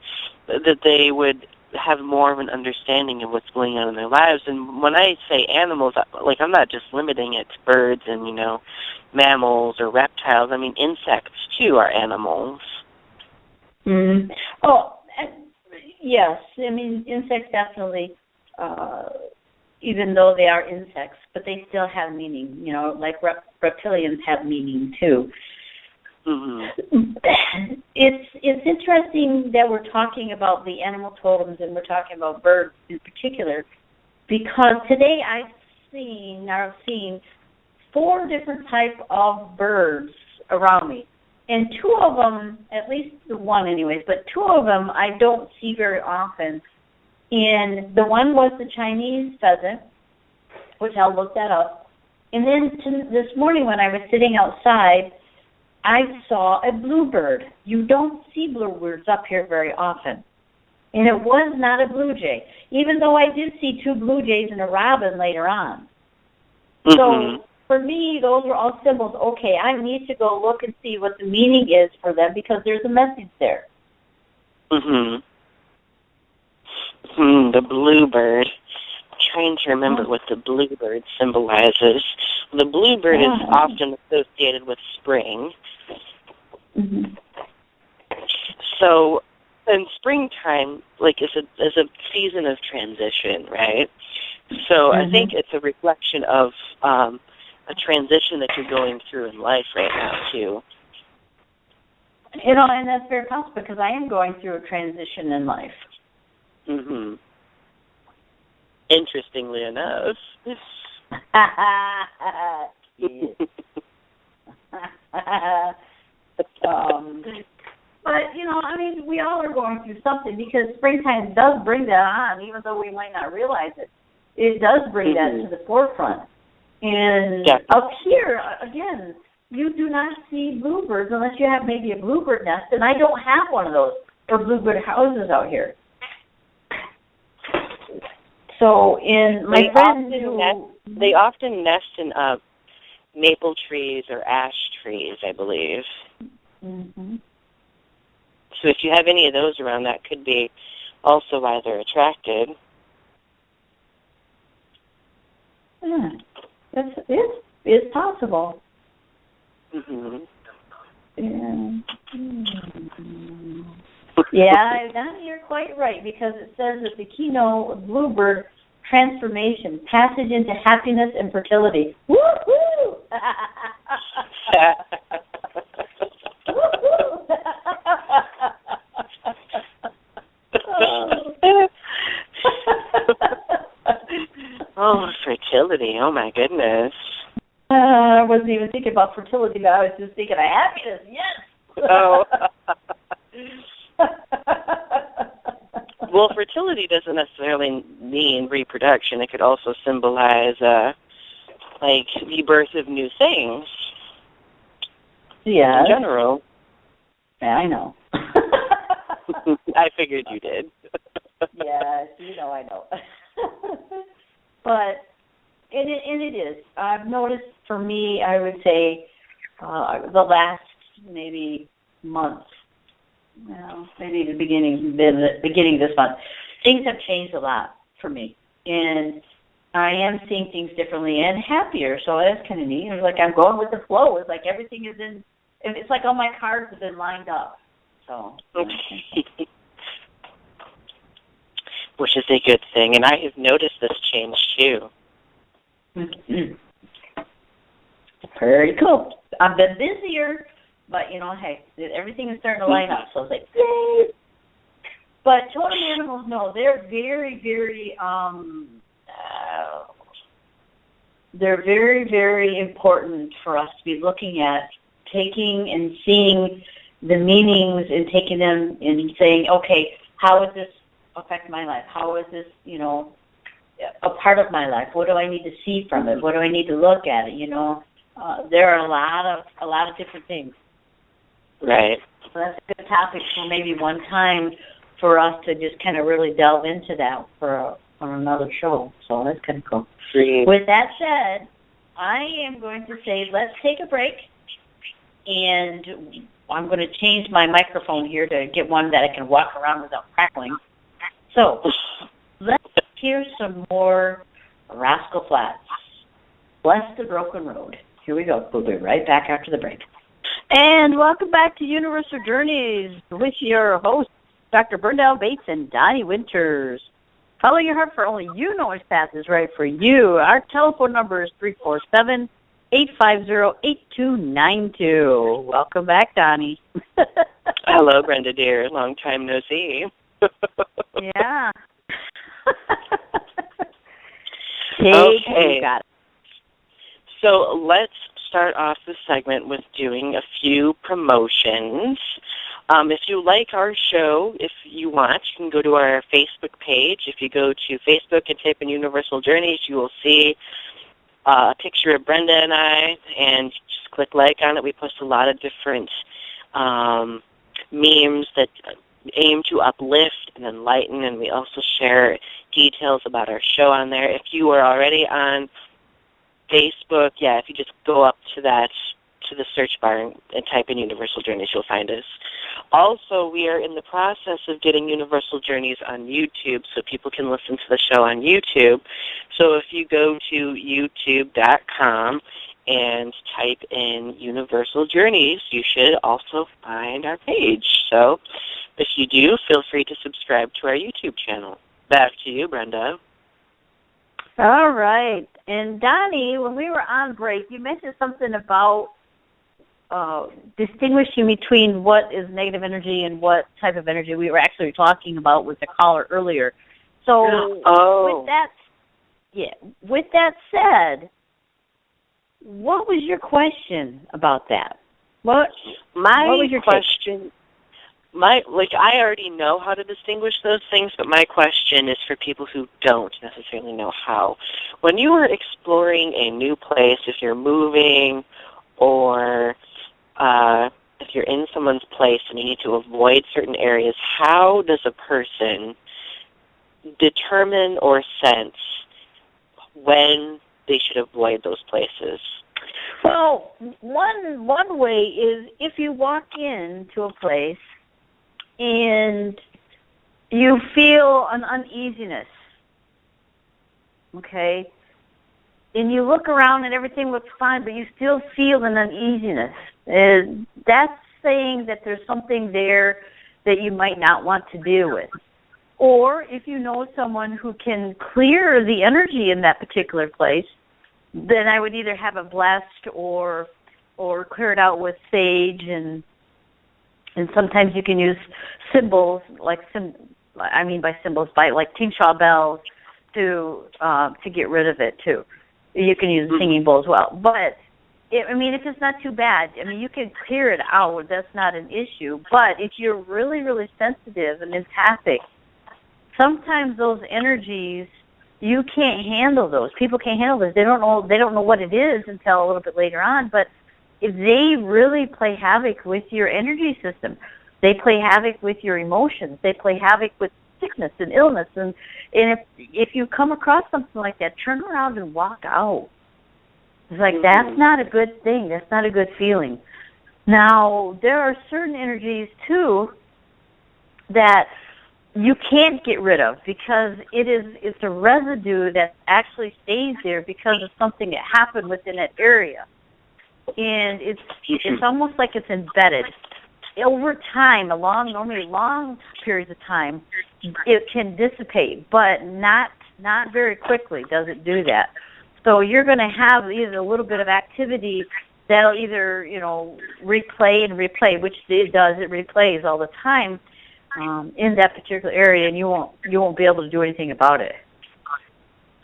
that they would have more of an understanding of what's going on in their lives. And when I say animals, I'm not just limiting it to birds and, mammals or reptiles. I mean, insects, too, are animals. Oh, yes. I mean, insects definitely, even though they are insects, but they still have meaning. Like reptilians have meaning, too. It's interesting that we're talking about the animal totems and we're talking about birds in particular, because today I've seen 4 different types of birds around me, and 2 of them, at least one anyways, but 2 of them I don't see very often. And the one was the Chinese pheasant, which I'll look that up. And then this morning when I was sitting outside, I saw a bluebird. You don't see bluebirds up here very often. And it was not a blue jay, even though I did see 2 blue jays and a robin later on. So for me, those are all symbols. Okay, I need to go look and see what the meaning is for them because there's a message there. The bluebird. I'm trying to remember what the bluebird symbolizes. The bluebird is often associated with spring. So, in springtime, is a season of transition, right? So I think it's a reflection of a transition that you're going through in life right now, too. And that's very possible because I am going through a transition in life. Interestingly enough. But, we all are going through something because springtime does bring that on, even though we might not realize it. It does bring that to the forefront. And up here, again, you do not see bluebirds unless you have maybe a bluebird nest, and I don't have one of those, or bluebird houses out here. So they often nest in maple trees or ash trees, I believe. So if you have any of those around, that could be also why they're attracted. Yeah, it's possible. Yeah, you're quite right, because it says that the keynote bluebird transformation, passage into happiness and fertility. Woo-hoo! Oh, fertility. Oh, my goodness. I wasn't even thinking about fertility, but I was just thinking of happiness. Yes. Oh. Well, fertility doesn't necessarily mean reproduction. It could also symbolize, like, the birth of new things. Yeah. In general. Yeah, I know. I figured you did. Yes, I know. But it is. I've noticed for me, I would say, the last maybe month, maybe the beginning of this month, things have changed a lot for me, and I am seeing things differently and happier. So that's kind of neat. It's like I'm going with the flow. It's like everything is in. It's like all my cards have been lined up. So. Okay. Which is a good thing, and I have noticed this change too. Mm-hmm. Very cool. I've been busier, but hey, everything is starting to line up. So it's like, yay! But totem animals, no, they're very, very, they're very, very important for us to be looking at, taking and seeing the meanings and taking them and saying, okay, how does this affect my life? How is this, a part of my life? What do I need to see from it? What do I need to look at it? There are a lot of different things. Right. So that's a good topic for maybe one time for us to just kind of really delve into that for another show. So that's kind of cool. Great. With that said, I am going to say let's take a break, and I'm going to change my microphone here to get one that I can walk around without crackling. So let's hear some more Rascal Flatts. Bless the Broken Road. Here we go. We'll be right back after the break. And welcome back to Universal Journeys with your hosts, Dr. Brenda Bates and Donnie Winters. Follow your heart, for only you know which path is right for you. Our telephone number is 347-850-8292. Welcome back, Donnie. Hello, Brenda, dear. Long time no see. Yeah. Okay. You got it. So let's start off the segment with doing a few promotions. If you like our show, if you want, you can go to our Facebook page. If you go to Facebook and type in Universal Journeys, you will see a picture of Brenda and I, and just click like on it. We post a lot of different memes that aim to uplift and enlighten, and we also share details about our show on there. If you are already on Facebook, if you just go up to the search bar and type in Universal Journeys, you'll find us. Also, we are in the process of getting Universal Journeys on YouTube so people can listen to the show on YouTube. So if you go to youtube.com and type in Universal Journeys, you should also find our page. So if you do, feel free to subscribe to our YouTube channel. Back to you, Brenda. All right. And Donnie, when we were on break, you mentioned something about distinguishing between what is negative energy and what type of energy. We were actually talking about with the caller earlier. So with that said, what was your question about that? What was your question? I already know how to distinguish those things, but my question is for people who don't necessarily know how. When you are exploring a new place, if you're moving or if you're in someone's place and you need to avoid certain areas, how does a person determine or sense when they should avoid those places? Well, one way is if you walk into a place and you feel an uneasiness, okay, and you look around and everything looks fine, but you still feel an uneasiness, that's saying that there's something there that you might not want to deal with. Or if you know someone who can clear the energy in that particular place, then I would either have it blessed or clear it out with sage, and sometimes you can use symbols by tingshaw bells to get rid of it too. You can use a singing bowl as well, but if it's not too bad, you can clear it out. That's not an issue. But if you're really, really sensitive and empathic, sometimes those energies, you can't handle those. People can't handle this. They don't know what it is until a little bit later on. But if they really play havoc with your energy system, they play havoc with your emotions. They play havoc with sickness and illness. And if you come across something like that, turn around and walk out. It's like, that's not a good thing. That's not a good feeling. Now, there are certain energies, too, that you can't get rid of because it's a residue that actually stays there because of something that happened within that area. And it's almost like it's embedded. Over time, normally long periods of time, it can dissipate, but not very quickly does it do that. So you're going to have either a little bit of activity that'll either, replay and replay, which it does. It replays all the time in that particular area, and you won't be able to do anything about it.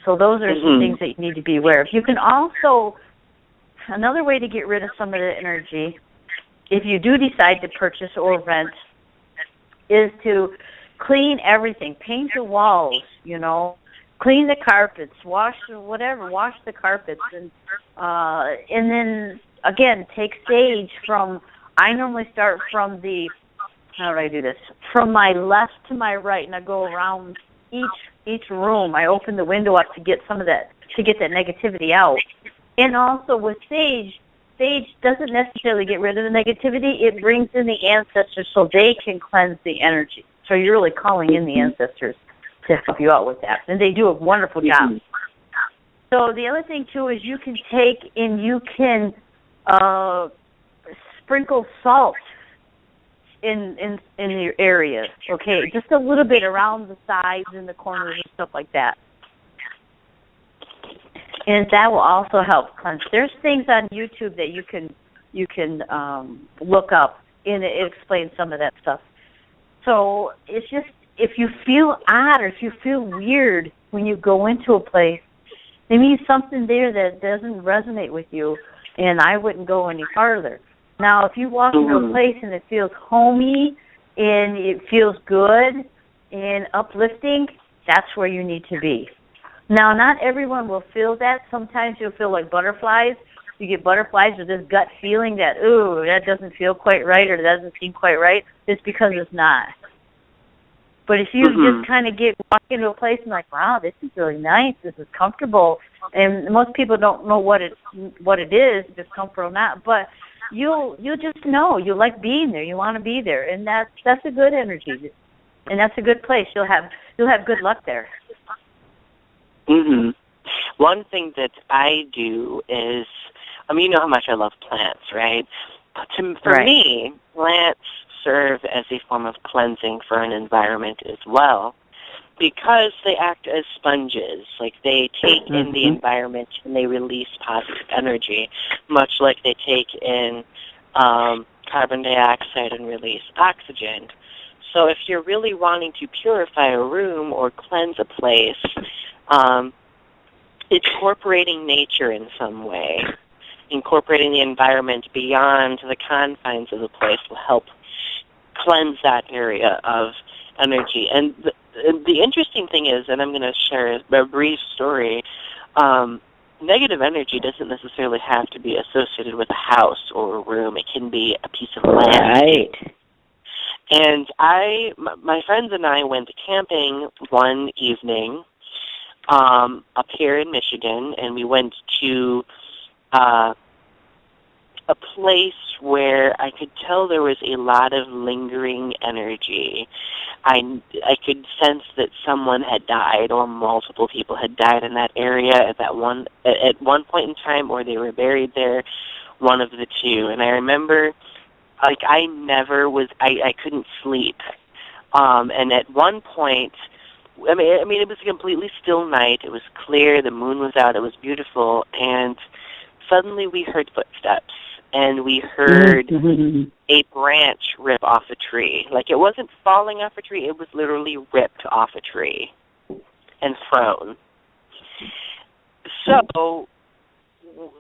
So those are some things that you need to be aware of. You can also, another way to get rid of some of the energy, if you do decide to purchase or rent, is to clean everything, paint the walls, clean the carpets, wash the carpets, and then again take sage from. I normally start from how do I do this? From my left to my right, and I go around each room. I open the window up to get some of that, to get that negativity out. And also with sage doesn't necessarily get rid of the negativity. It brings in the ancestors so they can cleanse the energy. So you're really calling in the ancestors to help you out with that. And they do a wonderful job. So the other thing, too, is you can take and you can sprinkle salt in your area, okay? Just a little bit around the sides and the corners and stuff like that. And that will also help cleanse. There's things on YouTube that you can look up, and it explains some of that stuff. So it's just, if you feel odd or if you feel weird when you go into a place, there means something there that doesn't resonate with you, and I wouldn't go any farther. Now, if you walk into a place and it feels homey and it feels good and uplifting, that's where you need to be. Now, not everyone will feel that. Sometimes you'll feel like butterflies. You get butterflies with this gut feeling that, ooh, that doesn't feel quite right or that doesn't seem quite right. It's because it's not. But if you just kind of walk into a place and like, wow, this is really nice, this is comfortable, and most people don't know what it is, if it's comfortable or not, but you'll just know. You like being there. You want to be there, and that's a good energy, and that's a good place. You'll have good luck there. One thing that I do is, you know how much I love plants, right? For me, plants serve as a form of cleansing for an environment as well, because they act as sponges. Like, they take in the environment and they release positive energy, much like they take in carbon dioxide and release oxygen. So if you're really wanting to purify a room or cleanse a place, incorporating nature in some way, incorporating the environment beyond the confines of the place will help cleanse that area of energy. And the interesting thing is, and I'm going to share a brief story, negative energy doesn't necessarily have to be associated with a house or a room. It can be a piece of land. Right. And my friends and I went camping one evening up here in Michigan, and we went to a place where I could tell there was a lot of lingering energy. I could sense that someone had died, or multiple people had died in that area at one point in time, or they were buried there, one of the two. And I remember, like, I couldn't sleep. And at one point, I mean, it was a completely still night. It was clear. The moon was out. It was beautiful. And suddenly we heard footsteps, and we heard a branch rip off a tree. Like, it wasn't falling off a tree. It was literally ripped off a tree. and thrown. So,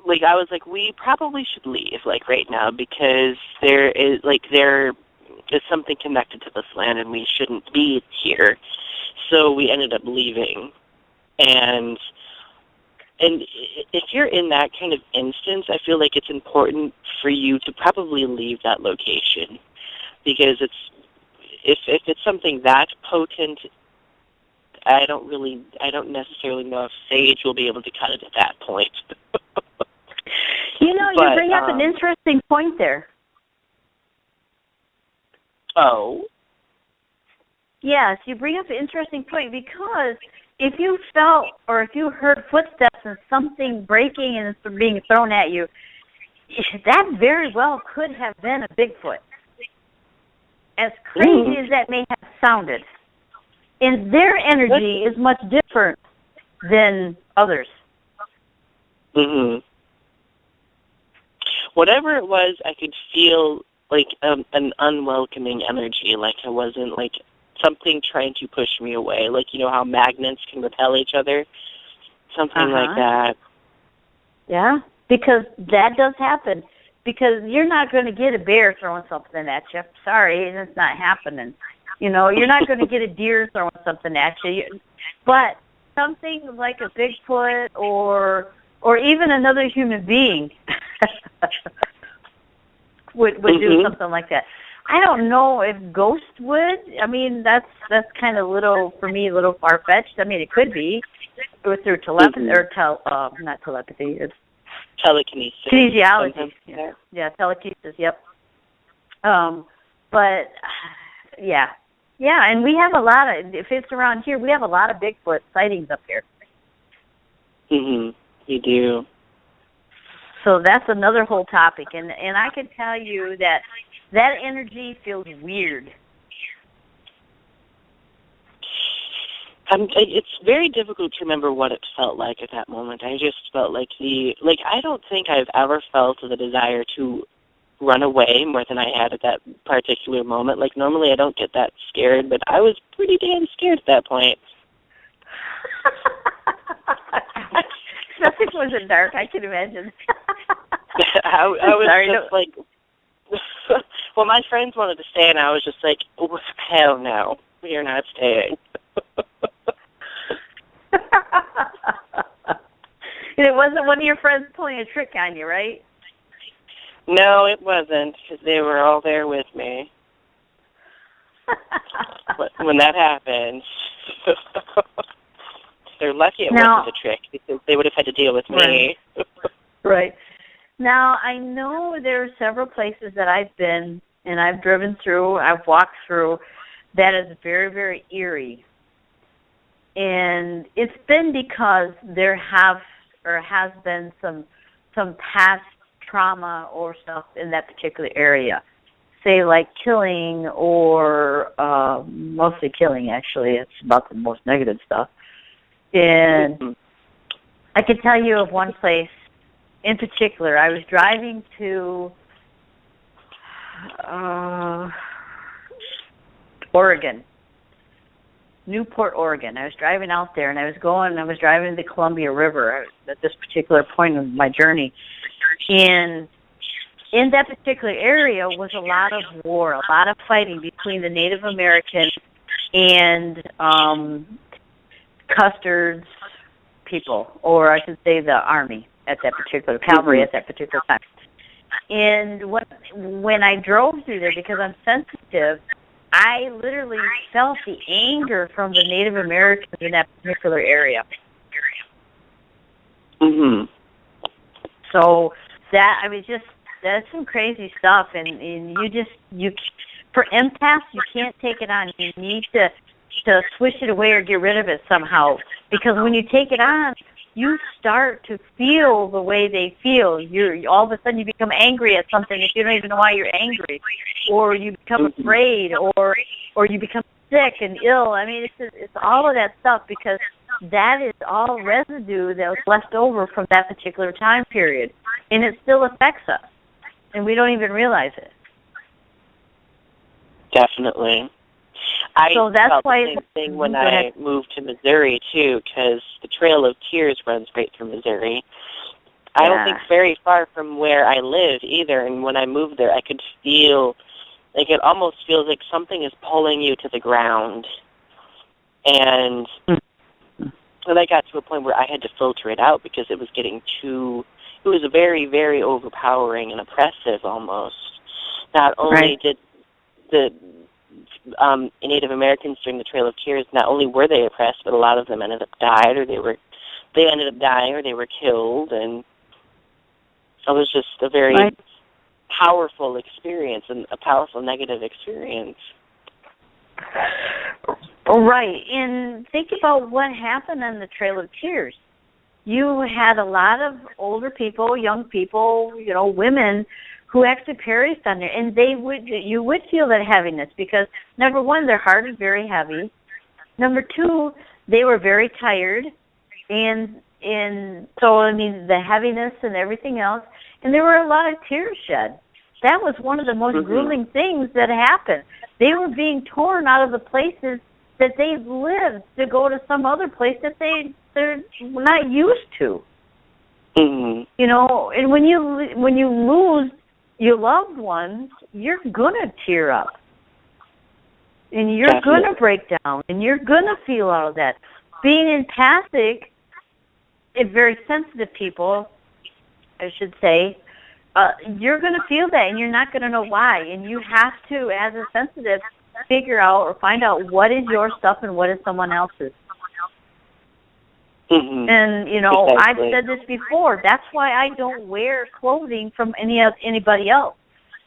like, I was like, we probably should leave, like, right now, because there is something connected to this land, and we shouldn't be here. So we ended up leaving. And if you're in that kind of instance, I feel like it's important for you to probably leave that location, because if it's something that potent, I don't necessarily know if Sage will be able to cut it at that point. You bring up an interesting point there. Oh? Yes, you bring up an interesting point, because if you felt or if you heard footsteps and something breaking and being thrown at you, that very well could have been a Bigfoot. As crazy as that may have sounded. And their energy is much different than others. Mhm. Whatever it was, I could feel like an unwelcoming energy, like I wasn't, like, something trying to push me away, like, you know how magnets can repel each other, something like that. Yeah, because that does happen. Because you're not going to get a bear throwing something at you. Sorry, it's not happening. You're not going to get a deer throwing something at you. But something like a Bigfoot or even another human being would do something like that. I don't know if ghost would. I mean, that's kind of for me, a little far-fetched. I mean, it could be through telepathy, or not telepathy. It's telekinesis. Kinesiology. Yeah, telekinesis, yep. But, yeah, and we have a lot of, if it's around here, we have a lot of Bigfoot sightings up here. You do. So that's another whole topic, and I can tell you that energy feels weird. It's very difficult to remember what it felt like at that moment. I just felt like I don't think I've ever felt the desire to run away more than I had at that particular moment. Like, normally I don't get that scared, but I was pretty damn scared at that point. Especially if it was in dark, I can imagine. I was just like, well, my friends wanted to stay, and I was just like, oh, hell no, we are not staying. And it wasn't one of your friends pulling a trick on you, right? No, it wasn't, because they were all there with me. When that happened, they're lucky it wasn't a trick, because they would have had to deal with me. Right. Now, I know there are several places that I've been, and I've driven through, I've walked through, that is very, very eerie. And it's been because there has been some past trauma or stuff in that particular area. Say, like killing, or mostly killing, actually. It's about the most negative stuff. And I can tell you of one place in particular. I was driving to Oregon, Newport, Oregon. I was driving out there, and I was driving the Columbia River at this particular point of my journey. And in that particular area was a lot of war, a lot of fighting between the Native American and Custer's people, or I should say the Army at that particular, cavalry at that particular time. And when I drove through there, because I'm sensitive, I literally felt the anger from the Native Americans in that particular area. So that's some crazy stuff, and you for empaths, you can't take it on. You need to swish it away or get rid of it somehow, because when you take it on, you start to feel the way they feel. You all of a sudden you become angry at something if you don't even know why you're angry, or you become afraid, or you become sick and ill. I mean, it's all of that stuff, because that is all residue that was left over from that particular time period, and it still affects us, and we don't even realize it. Definitely. So that's felt why the same thing when I moved to Missouri too, because the Trail of Tears runs right through Missouri. I don't think very far from where I live either, and when I moved there, I could feel, like it almost feels like something is pulling you to the ground. And I got to a point where I had to filter it out because it was getting it was very, very overpowering and oppressive almost. Not only did the Native Americans during the Trail of Tears, not only were they oppressed, but a lot of them ended up died, or they ended up dying, or they were killed, and it was just a very powerful experience and a powerful negative experience. Right, and think about what happened on the Trail of Tears. You had a lot of older people, young people, women who actually perished on there, and you would feel that heaviness because, number one, their heart is very heavy. Number two, they were very tired, and so, the heaviness and everything else, and there were a lot of tears shed. That was one of the most grueling things that happened. They were being torn out of the places that they lived to go to some other place that they're not used to. And when you lose your loved ones, you're gonna tear up, and you're gonna break down, and you're gonna feel all of that. Being empathic, very sensitive people, I should say, you're gonna feel that, and you're not gonna know why. And you have to, as a sensitive, figure out or find out what is your stuff and what is someone else's. And I've said this before. That's why I don't wear clothing from anybody else,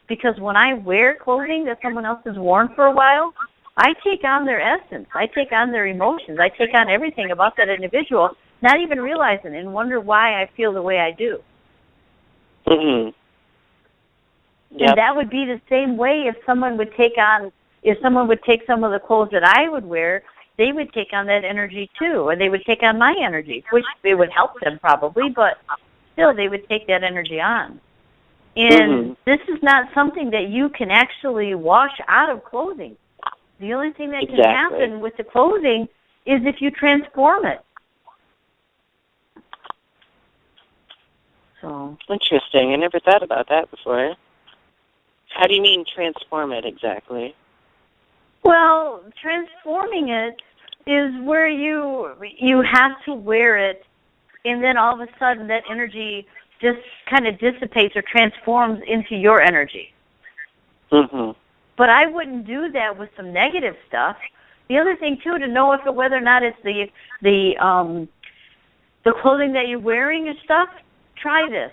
because when I wear clothing that someone else has worn for a while, I take on their essence. I take on their emotions. I take on everything about that individual, not even realizing, and wonder why I feel the way I do. And that would be the same way if someone would take some of the clothes that I would wear. They would take on that energy too, or they would take on my energy, which it would help them probably, but still they would take that energy on. And this is not something that you can actually wash out of clothing. The only thing that can happen with the clothing is if you transform it. So interesting. I never thought about that before. How do you mean transform it exactly? Well, transforming it is where you have to wear it, and then all of a sudden that energy just kind of dissipates or transforms into your energy. But I wouldn't do that with some negative stuff. The other thing too, to know whether or not it's the clothing that you're wearing and stuff, try this.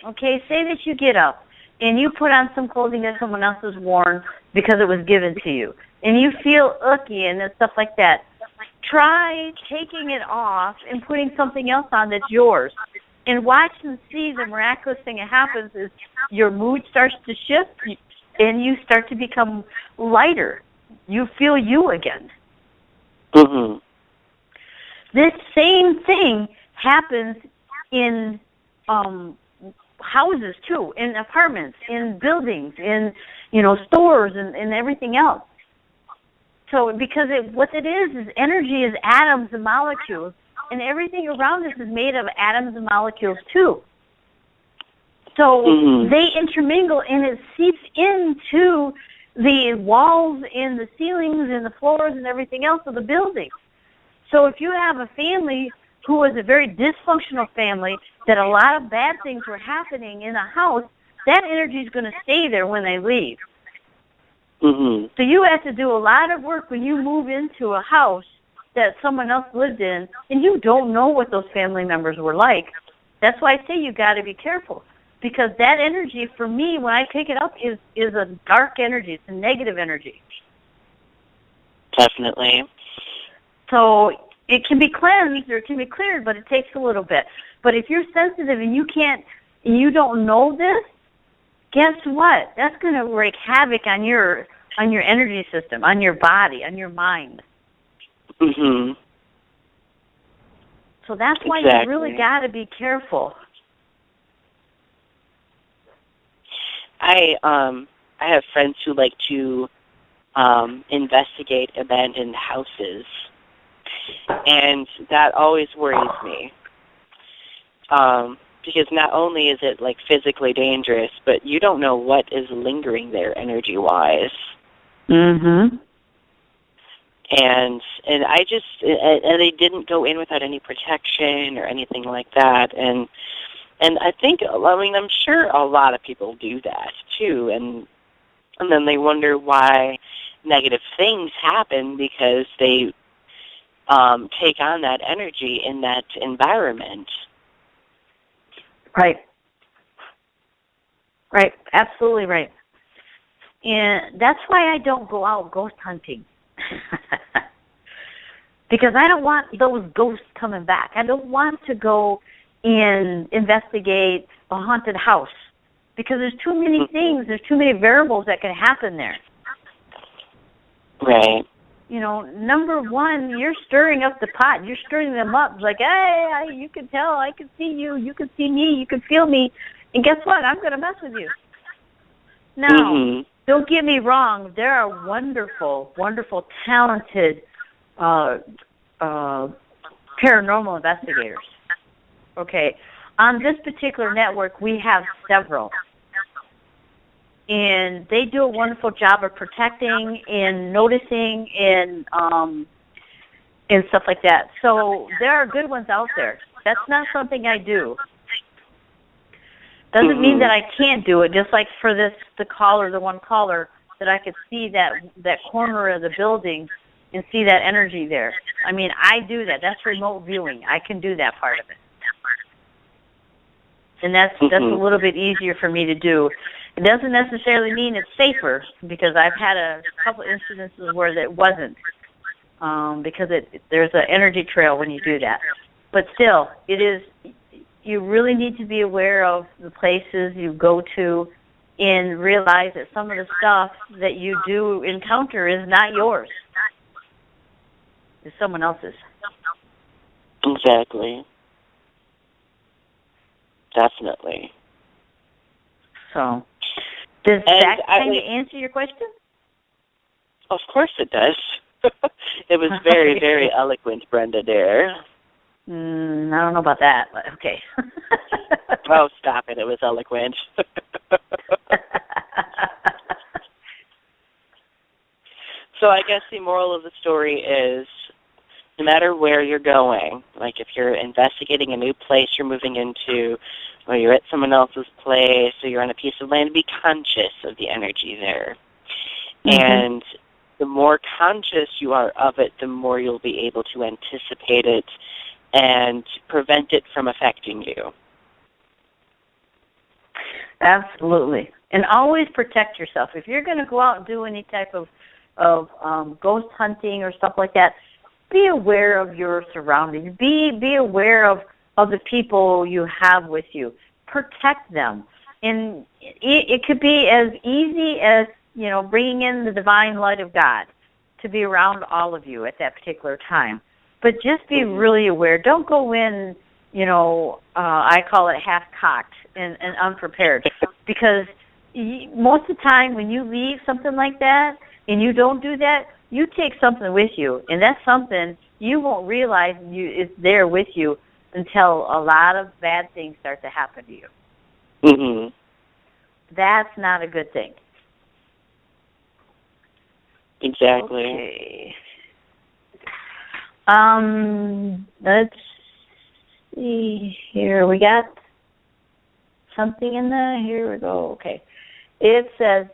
Okay, say that you get up and you put on some clothing that someone else has worn because it was given to you, and you feel icky and stuff like that. Try taking it off and putting something else on that's yours, and watch and see the miraculous thing that happens is your mood starts to shift, and you start to become lighter. You feel you again. This same thing happens in houses too, in apartments, in buildings, in stores, and everything else. So because what it is energy is atoms and molecules, and everything around us is made of atoms and molecules too. So they intermingle, and it seeps into the walls and the ceilings and the floors and everything else of the building. So if you have a family who was a very dysfunctional family, that a lot of bad things were happening in a house, that energy is going to stay there when they leave. So you have to do a lot of work when you move into a house that someone else lived in, and you don't know what those family members were like. That's why I say you got to be careful, because that energy, for me, when I pick it up, is a dark energy. It's a negative energy. Definitely. So it can be cleansed or it can be cleared, but it takes a little bit. But if you're sensitive and you don't know this, guess what? That's going to wreak havoc on your energy system, on your body, on your mind. So that's why you really got to be careful. I have friends who like to investigate abandoned houses. And that always worries me. Because not only is it like physically dangerous, but you don't know what is lingering there energy-wise. Mhm. And I just and they didn't go in without any protection or anything like that. And I think, I mean, I'm sure a lot of people do that too. And then they wonder why negative things happen because they take on that energy in that environment. Right. Right. Absolutely right. And that's why I don't go out ghost hunting. Because I don't want those ghosts coming back. I don't want to go and investigate a haunted house because there's too many things, there's too many variables that can happen there. Right. You know, number one, you're stirring up the pot. You're stirring them up. It's like, hey, you can tell, I can see you, you can see me, you can feel me, and guess what? I'm going to mess with you. Now, don't get me wrong. There are wonderful, wonderful, talented paranormal investigators. Okay. On this particular network, we have several. And they do a wonderful job of protecting and noticing and stuff like that. So there are good ones out there. That's not something I do. Doesn't mean that I can't do it. Just like for the one caller, that I could see that corner of the building and see that energy there. I mean, I do that. That's remote viewing. I can do that part of it. And that's a little bit easier for me to do. It doesn't necessarily mean it's safer, because I've had a couple incidences where it wasn't, because there's an energy trail when you do that. But still, you really need to be aware of the places you go to and realize that some of the stuff that you do encounter is not yours. It's someone else's. Exactly. Definitely. So, does that kind of answer your question? Of course it does. It was very, very eloquent, Brenda Dare. I don't know about that, but okay. Oh, stop it. It was eloquent. So I guess the moral of the story is, no matter where you're going, like if you're investigating a new place you're moving into, or you're at someone else's place, or you're on a piece of land, be conscious of the energy there. And the more conscious you are of it, the more you'll be able to anticipate it and prevent it from affecting you. Absolutely. And always protect yourself. If you're going to go out and do any type of ghost hunting or stuff like that, be aware of your surroundings. Be aware of the people you have with you. Protect them. And it could be as easy as, bringing in the divine light of God to be around all of you at that particular time. But just be really aware. Don't go in, I call it half-cocked and unprepared. Because most of the time when you leave something like that and you don't do that, you take something with you. And that's something you won't realize is there with you until a lot of bad things start to happen to you. That's not a good thing. Exactly. Okay. Let's see here. We got something in there. Here we go. Okay. It says,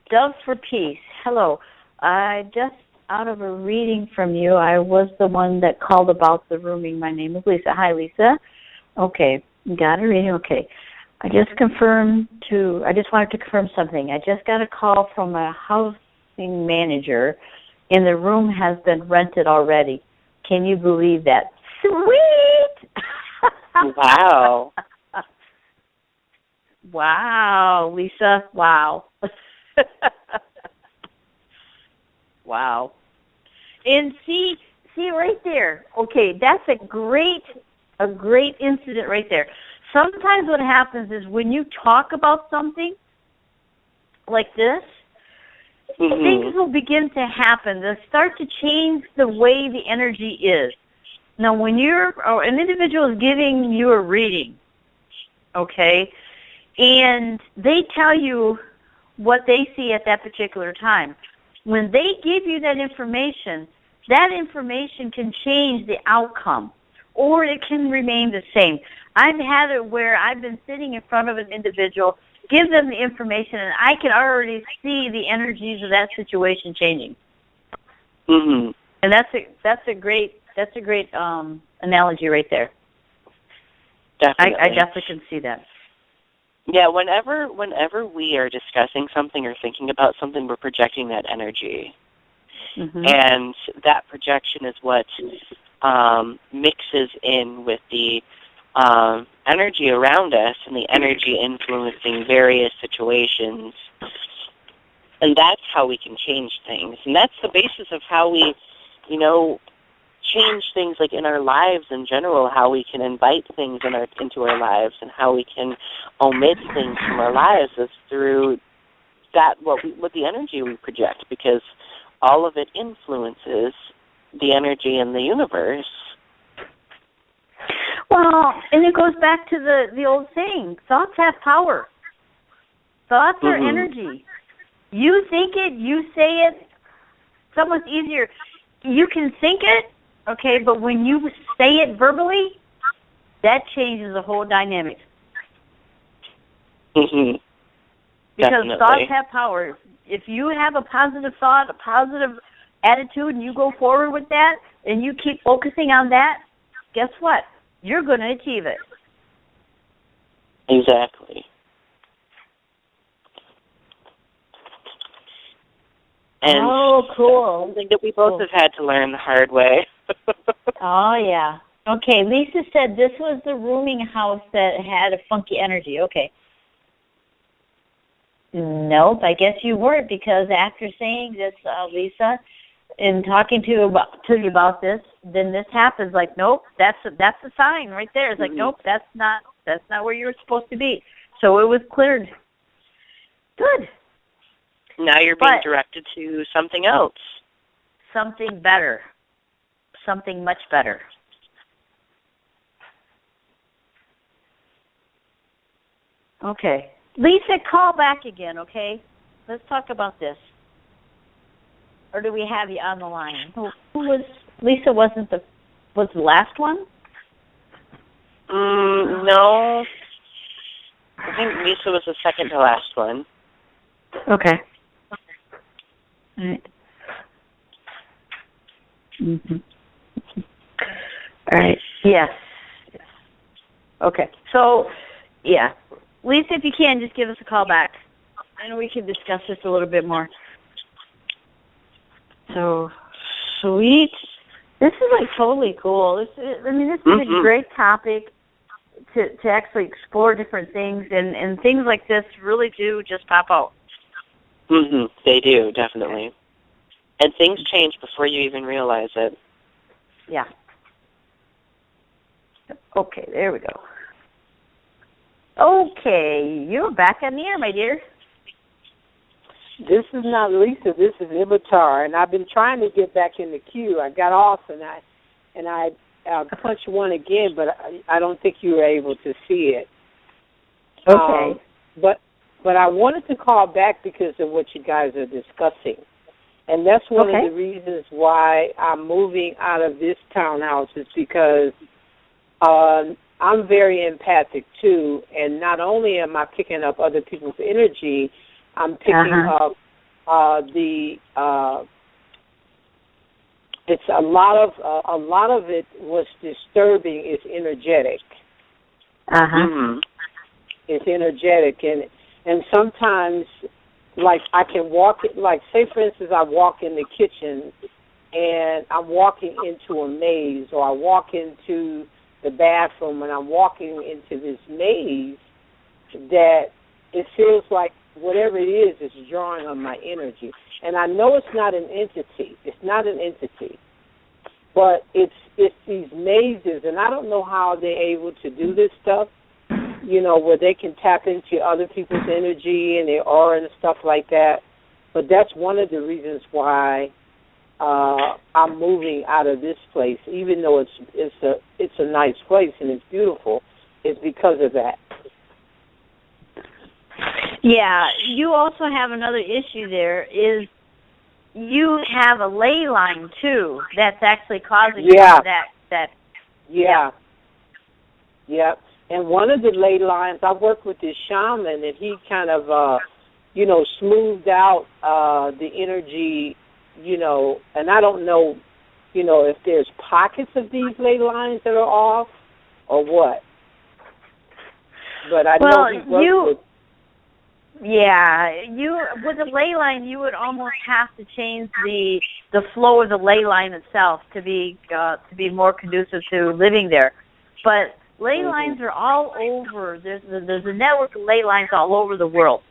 Doves for Peace. Hello. I just out of a reading from you, I was the one that called about the rooming. My name is Lisa. Hi, Lisa. Okay. Got a reading. Okay. I just wanted to confirm something. I just got a call from a housing manager, and the room has been rented already. Can you believe that? Sweet! Wow. Wow, Lisa. Wow. Wow. And see right there. Okay, that's a great incident right there. Sometimes what happens is when you talk about something like this, things will begin to happen. They'll start to change the way the energy is. Now, when an individual is giving you a reading, okay, and they tell you what they see at that particular time, when they give you that information can change the outcome, or it can remain the same. I've had it where I've been sitting in front of an individual, give them the information, and I can already see the energies of that situation changing. Mm-hmm. And that's a great analogy right there. Definitely. I definitely can see that. Yeah, whenever we are discussing something or thinking about something, we're projecting that energy. Mm-hmm. And that projection is what mixes in with the energy around us and the energy influencing various situations. And that's how we can change things. And that's the basis of how we, change things like in our lives in general, how we can invite things into our lives and how we can omit things from our lives is through that what the energy we project, because all of it influences the energy in the universe. Well, and it goes back to the old saying, thoughts have power. Thoughts are energy. You think it, you say it, so much easier. You can think it, okay, but when you say it verbally, that changes the whole dynamic. Mm-hmm. Because Definitely. thoughts have power. If you have a positive thought, a positive attitude, and you go forward with that, and you keep focusing on that, guess what? You're going to achieve it. Exactly. And cool. Something that we both have had to learn the hard way. Oh, yeah. Okay, Lisa said this was the rooming house that had a funky energy. Okay. Nope, I guess you weren't, because after saying this, Lisa, and talking to you about this, then this happens. Like, nope, that's a sign right there. It's like, nope, that's not where you were supposed to be. So it was cleared. Good. Now you're being directed to something else. Something better. Something much better. Okay. Lisa, call back again, okay? Let's talk about this. Or do we have you on the line? Who was Lisa? Was the last one? No. I think Lisa was the second to last one. Okay. All right. Mm-hmm. All right. Yes. Okay. So, yeah. Lisa, if you can, just give us a call back, and we can discuss this a little bit more. So, sweet. This is like totally cool. This is a great topic to actually explore different things, and things like this really do just pop out. Mm-hmm. They do, definitely. And things change before you even realize it. Yeah. Okay, there we go. Okay, you're back on the air, my dear. This is not Lisa. This is Ibatar, and I've been trying to get back in the queue. I got off, and I punched one again, but I don't think you were able to see it. Okay. But I wanted to call back because of what you guys are discussing, and that's one of the reasons why I'm moving out of this townhouse is because I'm very empathic too, and not only am I picking up other people's energy, I'm picking up it's a lot of it was disturbing. It's energetic. Mm-hmm. It's energetic, and sometimes, like I can walk it. Like say for instance, I walk in the kitchen, and I'm walking into a maze, or I walk into the bathroom, and I'm walking into this maze that it feels like whatever it is drawing on my energy. And I know it's not an entity. It's not an entity. But it's these mazes, and I don't know how they're able to do this stuff, where they can tap into other people's energy and their aura and stuff like that. But that's one of the reasons why I'm moving out of this place, even though it's a nice place and it's beautiful. It's because of that. Yeah, you also have another issue there is you have a ley line too that's actually causing that. Yeah. And one of the ley lines, I worked with this shaman, and he kind of, smoothed out the energy, and I don't know, if there's pockets of these ley lines that are off or what. But I know he worked with. Yeah, with the ley line, you would almost have to change the flow of the ley line itself to be more conducive to living there. But ley lines are all over. There's a network of ley lines all over the world.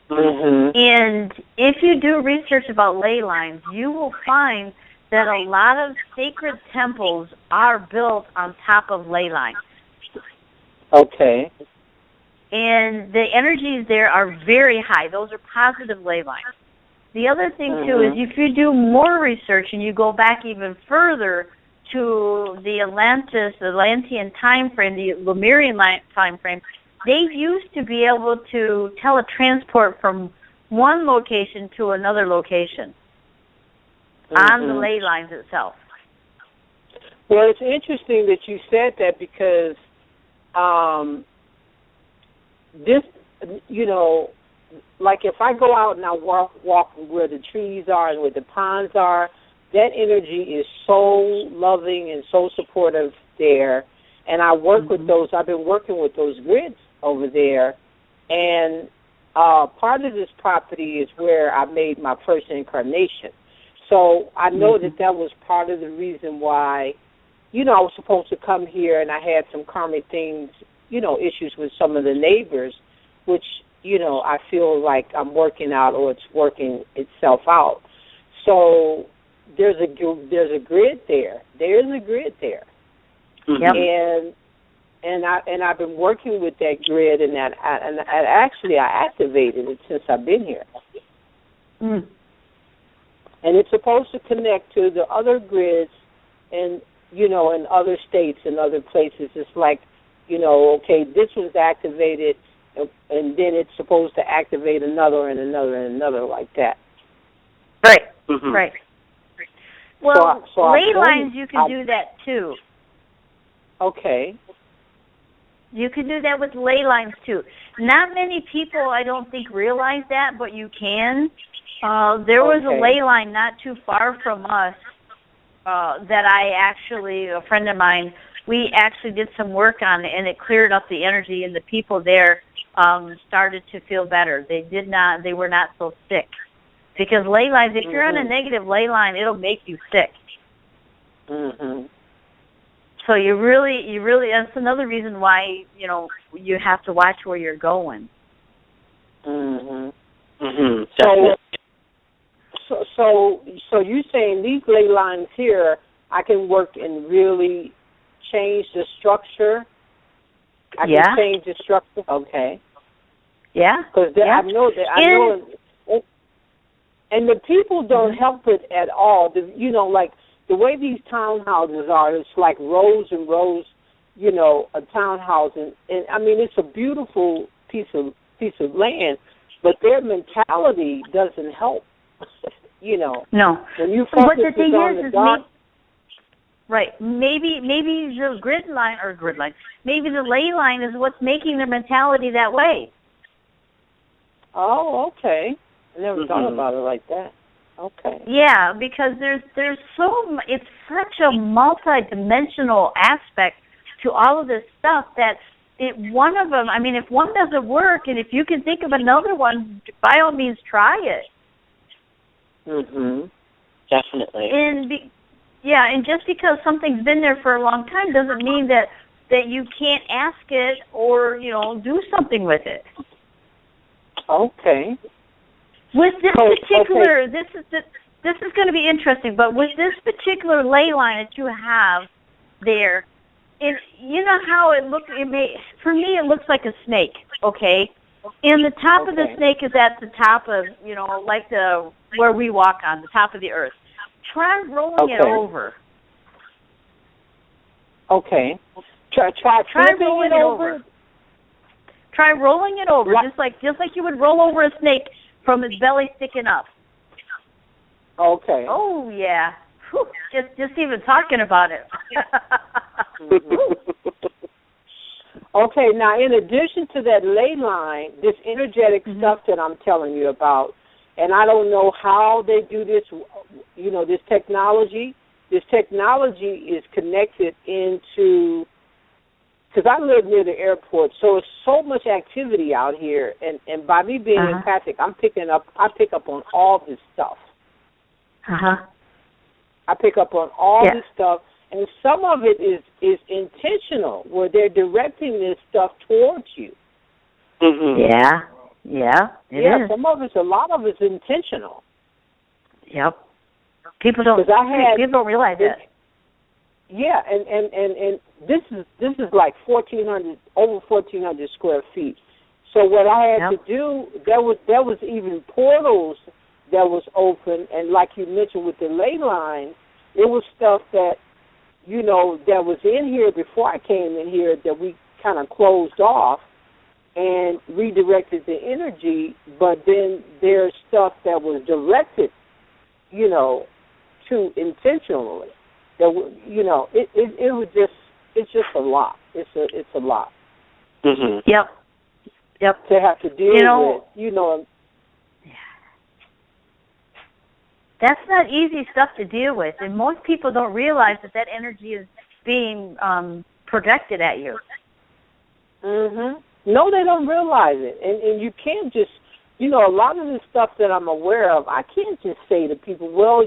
Mm-hmm. And if you do research about ley lines, you will find that a lot of sacred temples are built on top of ley lines. Okay. And the energies there are very high. Those are positive ley lines. The other thing, too, is if you do more research and you go back even further to the Atlantean time frame, the Lemurian time frame, they used to be able to teletransport from one location to another location on the ley lines itself. Well, it's interesting that you said that because this, like if I go out and I walk where the trees are and where the ponds are, that energy is so loving and so supportive there. And I work with those. I've been working with those grids over there. And part of this property is where I made my first incarnation. So I know that was part of the reason why, I was supposed to come here, and I had some karmic things, issues with some of the neighbors, which, I feel like I'm working out or it's working itself out. So there's a grid there. There's a grid there. Yep. And I've been working with that grid, and actually I activated it since I've been here. Mm. And it's supposed to connect to the other grids and, in other states and other places. It's like, okay, this was activated, and then it's supposed to activate another and another and another like that. Right, Mm-hmm. right. Well, so ley lines, you can do that too. Okay. You can do that with ley lines too. Not many people, I don't think, realize that, but you can. There was a ley line not too far from us that a friend of mine, we actually did some work on it, and it cleared up the energy, and the people there started to feel better. They were not so sick. Because ley lines, if you're on a negative ley line, it'll make you sick. Mm-hmm. So you really, that's another reason why, you have to watch where you're going. Mm-hmm. Mm-hmm. So you're saying these ley lines here, I can work and really change the structure? I can change the structure? Okay. Yeah. Because I know that, and the people don't help it at all. Like the way these townhouses are, it's like rows and rows, a townhouse. And I mean, it's a beautiful piece of land, but their mentality doesn't help. No. When you what focus the thing on is the dark, right. Maybe the maybe the ley line is what's making their mentality that way. Oh, okay. I never thought about it like that. Okay. Yeah, because there's it's such a multi-dimensional aspect to all of this stuff that one of them, I mean, if one doesn't work, and if you can think of another one, by all means, try it. Mhm. Definitely. And just because something's been there for a long time doesn't mean that you can't ask it or do something with it. Okay. With this particular, this is going to be interesting. But with this particular ley line that you have there, you know how it looks. For me, it looks like a snake. Okay. And the top of the snake is at the top of, like where we walk on, the top of the earth. Try rolling it over. Okay. Try rolling it over. Try rolling it over, just like you would roll over a snake from its belly sticking up. Okay. Oh yeah. Whew. Just even talking about it. Okay, now in addition to that ley line, this energetic stuff that I'm telling you about, and I don't know how they do this, this technology is connected into, because I live near the airport, so it's so much activity out here, and by me being empathic, I pick up on all this stuff. I pick up on all this stuff. And some of it is intentional, where they're directing this stuff towards you. Yeah, it is. Some of a lot of it's intentional. Yep. People don't realize that. Yeah, and this is like over 1,400 square feet. So what I had to do, there was even portals that was open, and like you mentioned with the ley line, it was stuff that that was in here before I came in here that we kind of closed off and redirected the energy, but then there's stuff that was directed, to intentionally. That it was it's just a lot. It's a lot. Yep. To have to deal with, That's not easy stuff to deal with, and most people don't realize that energy is being projected at you. No, they don't realize it, and you can't just, a lot of the stuff that I'm aware of, I can't just say to people, well,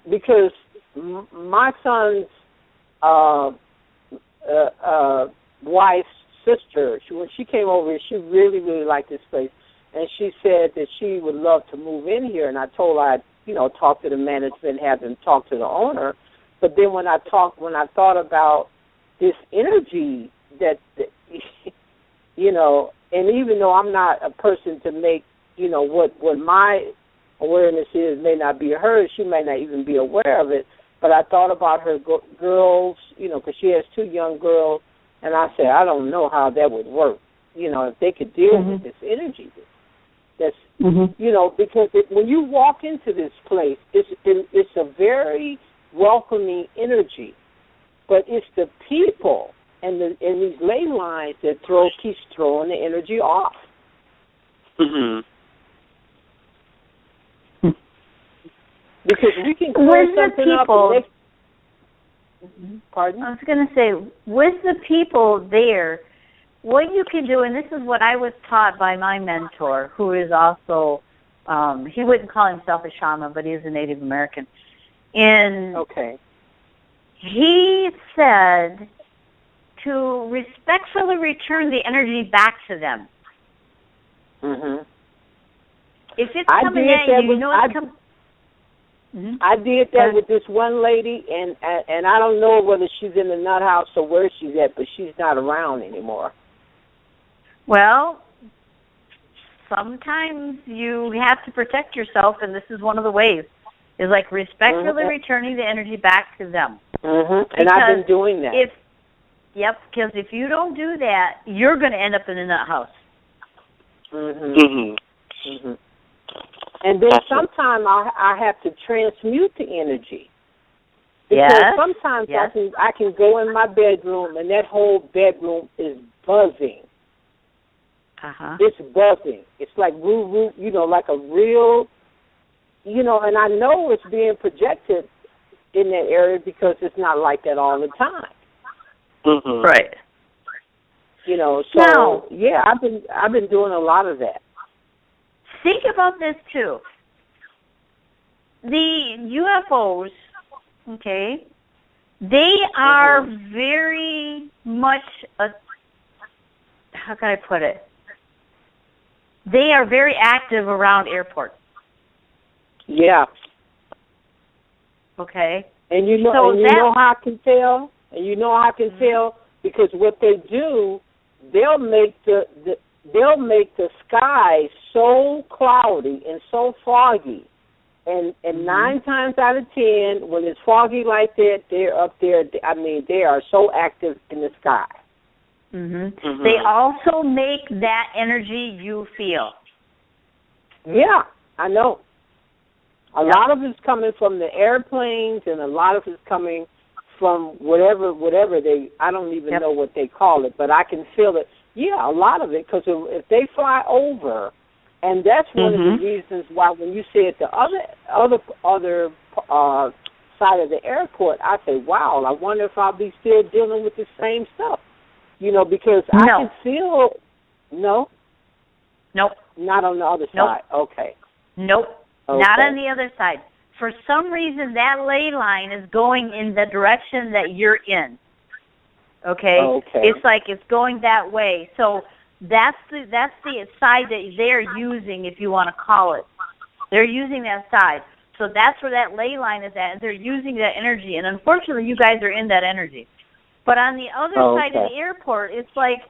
because my son's wife's sister, when she came over here, she really, really liked this place. And she said that she would love to move in here, and I told her I'd, talk to the management, have them talk to the owner. But then when I thought about this energy that, and even though I'm not a person to make, what my awareness is may not be hers, she may not even be aware of it. But I thought about her girls, because she has 2 young girls, and I said, I don't know how that would work, if they could deal with this energy. That's because when you walk into this place, it's a very welcoming energy, but it's the people and these ley lines that keeps throwing the energy off. Because we can clear something up. Pardon? I was going to say, with the people there, what you can do, and this is what I was taught by my mentor, who is also, he wouldn't call himself a shaman, but he's a Native American. And he said to respectfully return the energy back to them. If it's coming at you, it's coming. I did that with this one lady, and I don't know whether she's in the nut house or where she's at, but she's not around anymore. Well, sometimes you have to protect yourself, and this is one of the ways, is like respectfully returning the energy back to them. And I've been doing that. Because if you don't do that, you're going to end up in a nut house. And then sometimes I have to transmute the energy. Because sometimes I can go in my bedroom, and that whole bedroom is buzzing. It's buzzing. It's like like a real, and I know it's being projected in that area because it's not like that all the time. Right. I've been doing a lot of that. Think about this too. The UFOs, they are very much how can I put it? They are very active around airports. Yeah. Okay. And you know how I can tell? And you know how I can tell? Because what they do, they'll make the they'll make the sky so cloudy and so foggy. And 9 times out of 10, when it's foggy like that, they're up there. I mean, they are so active in the sky. They also make that energy you feel. Yeah, I know. A lot of it's coming from the airplanes, and a lot of it's coming from whatever they, I don't even know what they call it, but I can feel it. Yeah, a lot of it, because if they fly over, and that's one of the reasons why when you said the other side of the airport, I say, wow, I wonder if I'll be still dealing with the same stuff. You know, because I can feel, Nope. Not on the other side. Okay. Nope. Okay. Not on the other side. For some reason, that ley line is going in the direction that you're in. Okay? It's like it's going that way. So that's the side that they're using, if you want to call it. They're using that side. So that's where that ley line is at, and they're using that energy. And unfortunately, you guys are in that energy. But on the other side of the airport, it's like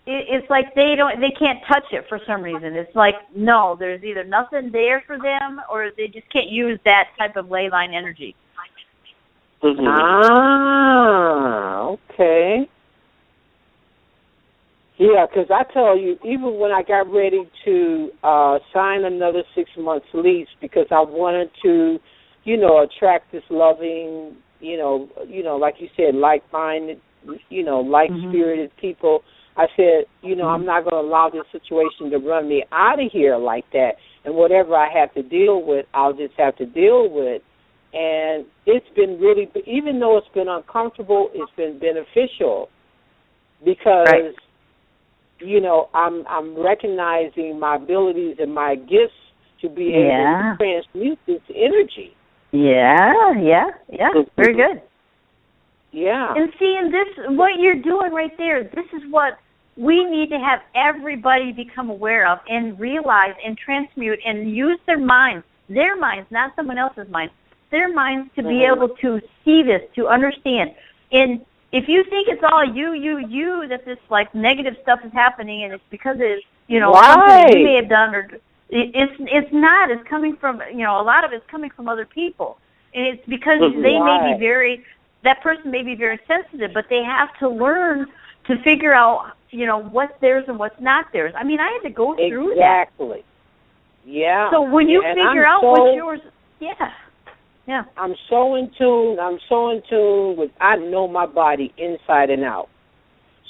they can't touch it for some reason. It's like, no, there's either nothing there for them, or they just can't use that type of ley line energy. Okay. Yeah, because I tell you, even when I got ready to sign another 6 months lease, because I wanted to, attract this loving, like you said, like-minded, like-spirited people. I said, I'm not going to allow this situation to run me out of here like that. And whatever I have to deal with, I'll just have to deal with. And it's been really, even though it's been uncomfortable, it's been beneficial because, I'm recognizing my abilities and my gifts to be able to transmute this energy. Yeah. Very good. Yeah. And see, what you're doing right there, this is what we need to have everybody become aware of and realize and transmute and use their minds, not someone else's minds, their minds to be able to see this, to understand. And if you think it's all you, that this like negative stuff is happening and it's because it's, something that you may have done, or it's not. It's coming from, a lot of it's coming from other people. And it's because they may be that person may be very sensitive, but they have to learn to figure out, what's theirs and what's not theirs. I mean, I had to go through that. Exactly. Yeah. So when you figure out what's yours, I'm so in tune with, I know my body inside and out.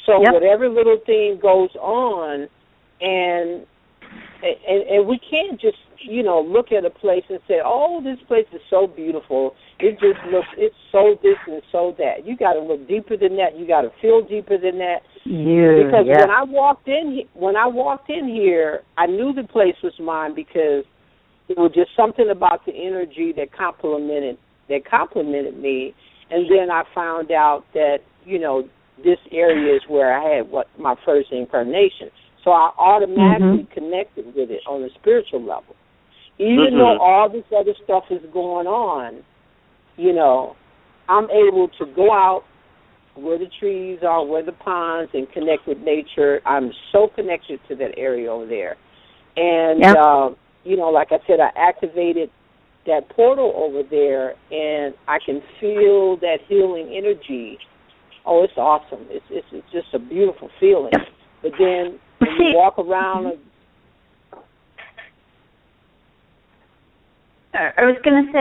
So whatever little thing goes on, and we can't just, look at a place and say, oh, this place is so beautiful. It just looks, it's so this and so that. You got to look deeper than that. You got to feel deeper than that. Because when I walked in here, I knew the place was mine because it was just something about the energy that complimented me. And then I found out that, this area is where I had my first incarnation. So I automatically connected with it on a spiritual level. Even though all this other stuff is going on, I'm able to go out where the trees are, where the ponds, and connect with nature. I'm so connected to that area over there. And, like I said, I activated that portal over there, and I can feel that healing energy. Oh, it's awesome. It's just a beautiful feeling. But then when you walk around... I was going to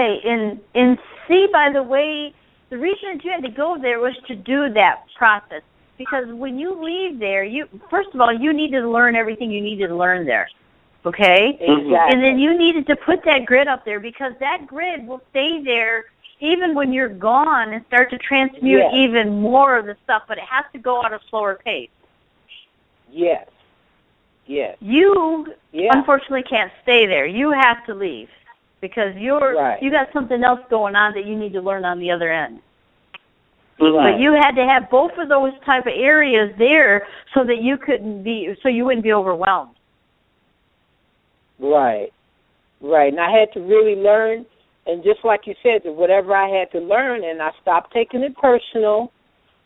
say, by the way, the reason that you had to go there was to do that process. Because when you leave there, first of all, you needed to learn everything you needed to learn there. Okay? Exactly. And then you needed to put that grid up there because that grid will stay there even when you're gone and start to transmute even more of the stuff, but it has to go at a slower pace. Yes. You, unfortunately, can't stay there. You have to leave. Because you got something else going on that you need to learn on the other end. But you had to have both of those type of areas there so that you wouldn't be overwhelmed. Right. And I had to really learn, and just like you said, whatever I had to learn, and I stopped taking it personal,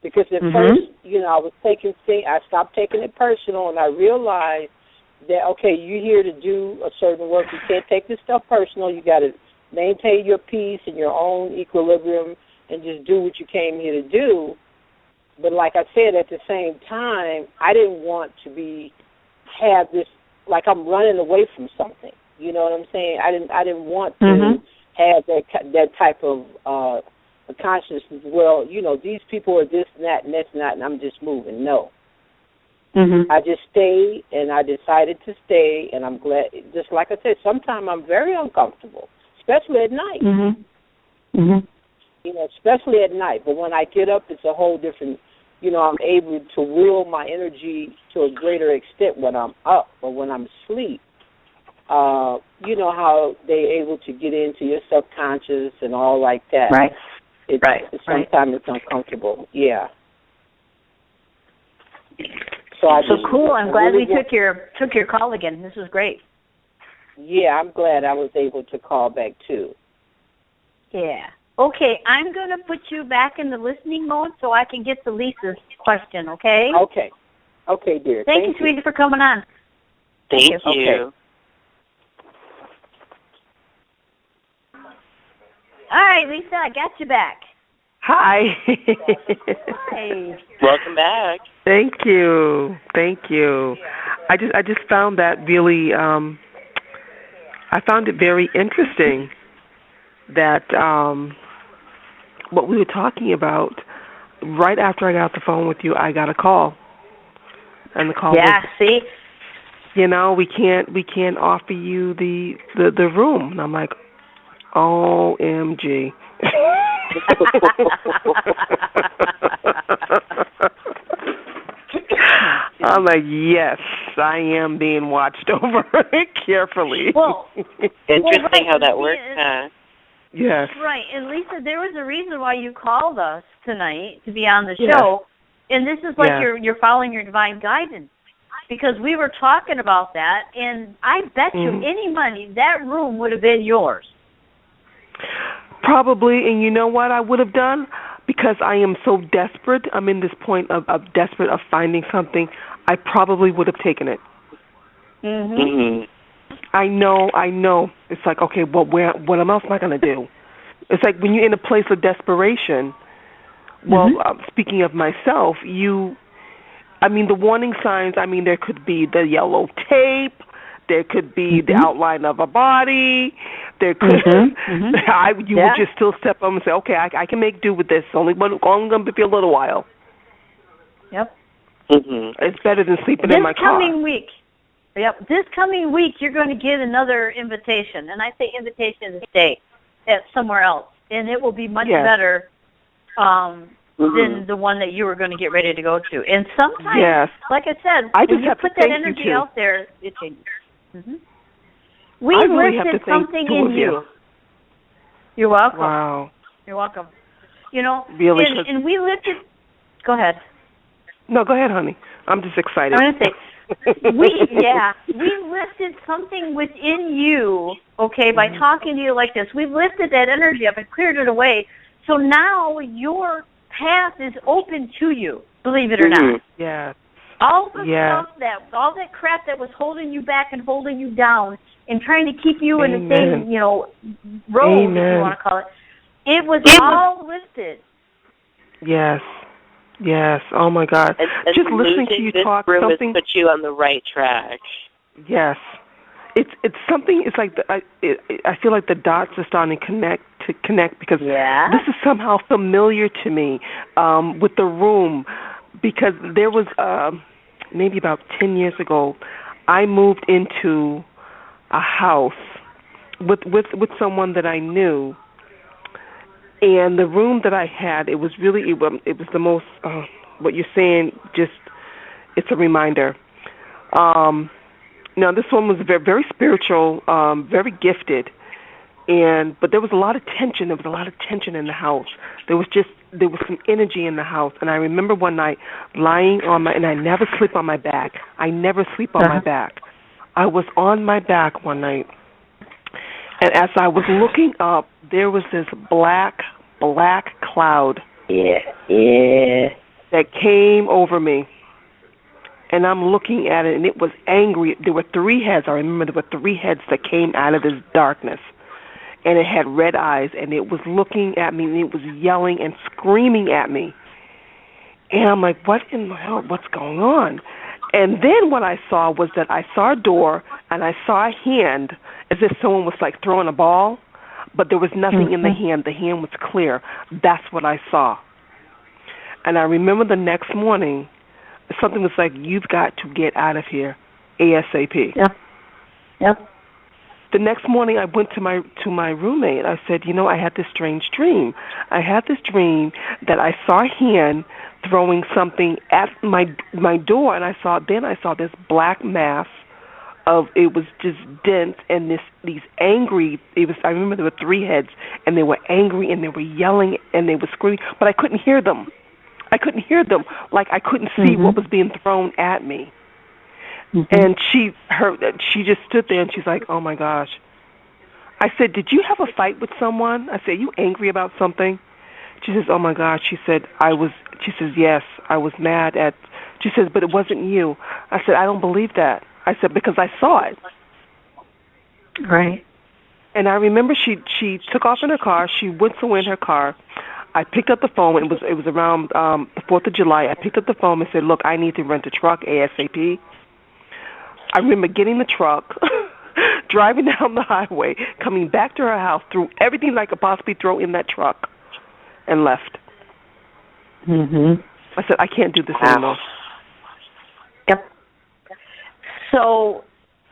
because at first, I stopped taking it personal, and I realized that, okay, you're here to do a certain work. You can't take this stuff personal. You got to maintain your peace and your own equilibrium and just do what you came here to do. But like I said, at the same time, I didn't want to have this, like I'm running away from something. You know what I'm saying? I didn't want to have that type of consciousness. Well, you know, these people are this and that and that's not, and I'm just moving. No. I just stayed, and I decided to stay, and I'm glad. Just like I said, sometimes I'm very uncomfortable, especially at night. You know, especially at night. But when I get up, it's a whole different. You know, I'm able to will my energy to a greater extent when I'm up, but when I'm asleep, you know how they're able to get into your subconscious and all like that. Right. Sometimes it's uncomfortable. Yeah. So cool. I'm glad we took your call again. This was great. Yeah, I'm glad I was able to call back too. Yeah. Okay, I'm going to put you back in the listening mode so I can get to Lisa's question, okay? Okay, dear. Thank you, sweetie, for coming on. Thank you. Okay. All right, Lisa, I got you back. Hi. Hi. Welcome back. Thank you. I just found that really I found it very interesting that what we were talking about. Right after I got off the phone with you, I got a call, and the call was, see, you know, we can't offer you the room, and I'm like, OMG. I'm like, yes, I am being watched over carefully. Well, interesting how that works, huh? Yes. Right, and Lisa, there was a reason why you called us tonight to be on the show, and this is like you're following your divine guidance, because we were talking about that, and I bet you any money that room would have been yours. Probably, and you know what I would have done? Because I am so desperate, I'm in this point of desperate of finding something, I probably would have taken it. I know. It's like, okay, well, what else am I going to do? It's like when you're in a place of desperation, well, speaking of myself, the warning signs, there could be the yellow tape, there could be the outline of a body, there could, you would just still step up and say, okay, I can make do with this, only going to be a little while. Yep. It's better than sleeping in my car. This coming week, you're going to get another invitation, and I say invitation to stay at somewhere else, and it will be much better than the one that you were going to get ready to go to. And sometimes, like I said, when you put that energy out there, it changes. We lifted something in you. You're welcome. Wow. You're welcome. You know, really, and we lifted. Go ahead. No, go ahead, honey. I'm just excited. I'm going to say. we lifted something within you, okay, by talking to you like this. We lifted that energy up and cleared it away. So now your path is open to you, believe it or not. Yeah. All the stuff all that crap that was holding you back and holding you down and trying to keep you in the same, road, if you want to call it, it was all lifted. Yes. Yes. Oh my God. And just listening to you talk, something has put you on the right track. Yes. It's something. It's like I feel like the dots are starting to connect because this is somehow familiar to me with the room, because there was maybe about 10 years ago, I moved into a house with someone that I knew. And the room that I had, it was the most, what you're saying, just, it's a reminder. Now, this one was very, very spiritual, very gifted, but there was a lot of tension. There was a lot of tension in the house. There was some energy in the house. And I remember one night lying and I never sleep on my back. I never sleep on my back. I was on my back one night. And as I was looking up, there was this black cloud that came over me. and I'm looking at it, and it was angry. There were 3 heads. I remember there were 3 heads that came out of this darkness, and it had red eyes, and it was looking at me, and it was yelling and screaming at me. And I'm like, what in the hell, what's going on? And then what I saw was that I saw a door, and I saw a hand, as if someone was like throwing a ball, but there was nothing in the hand. The hand was clear. That's what I saw. And I remember the next morning, something was like, you've got to get out of here ASAP. Yep. The next morning, I went to my roommate. I said, I had this strange dream. I had this dream that I saw a hand throwing something at my door, and I saw this black mass of, it was just dense, and these angry. I remember there were 3 heads, and they were angry, and they were yelling, and they were screaming, but I couldn't hear them. Like I couldn't see what was being thrown at me. And she just stood there, and she's like, oh my gosh. I said, did you have a fight with someone? I said, are you angry about something? She says, oh my gosh. She said, she says, yes, I was mad at, she says, but it wasn't you. I said, I don't believe that. I said, because I saw it. Right. And I remember she took off in her car. She went somewhere in her car. I picked up the phone. It was around the 4th of July. I picked up the phone and said, look, I need to rent a truck ASAP. I remember getting the truck, driving down the highway, coming back to her house, threw everything I could possibly throw in that truck, and left. I said, I can't do this anymore. Yep. So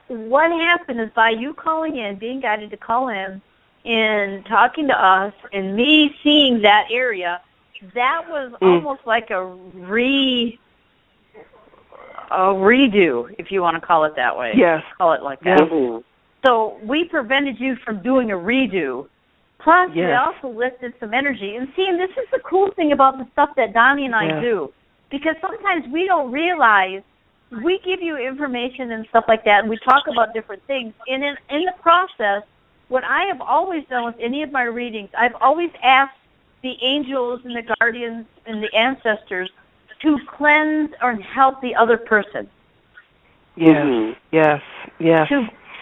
what happened is, by you calling in, being guided to call in, and talking to us, and me seeing that area, that was almost like a redo, if you want to call it that way. Yes. Call it like that. So we prevented you from doing a redo. Plus, we also lifted some energy. And see, and this is the cool thing about the stuff that Donnie and I do, because sometimes we don't realize, we give you information and stuff like that, and we talk about different things. And in the process, what I have always done with any of my readings, I've always asked the angels and the guardians and the ancestors to cleanse or help the other person. Yes.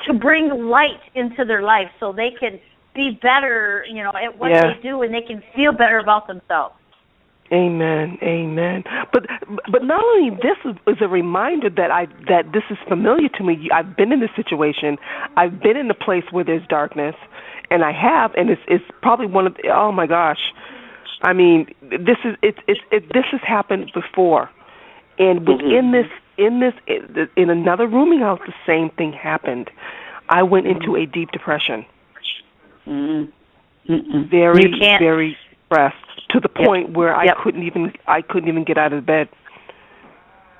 To bring light into their life so they can be better, at what they do, and they can feel better about themselves. Amen. But not only this is a reminder that this is familiar to me. I've been in this situation. I've been in a place where there's darkness, and it's probably one of, oh my gosh. I mean, this has happened before, and within in another rooming house, the same thing happened. I went into a deep depression, very depressed, to the point where I couldn't even get out of bed.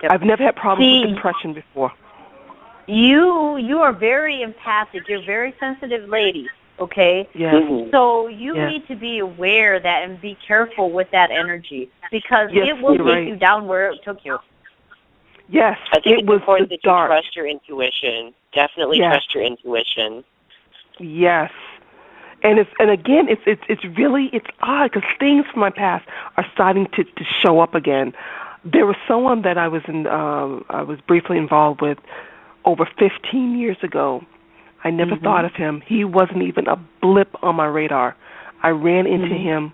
I've never had problems with depression before. You are very empathic. You're a very sensitive lady. Okay? Yes. So you need to be aware of that and be careful with that energy, because it will take you down where it took you. Yes. I think it's important that you trust your intuition. Definitely trust your intuition. Yes. And again, it's odd, because things from my past are starting to show up again. There was someone that I was briefly involved with over 15 years ago. I never thought of him. He wasn't even a blip on my radar. I ran into him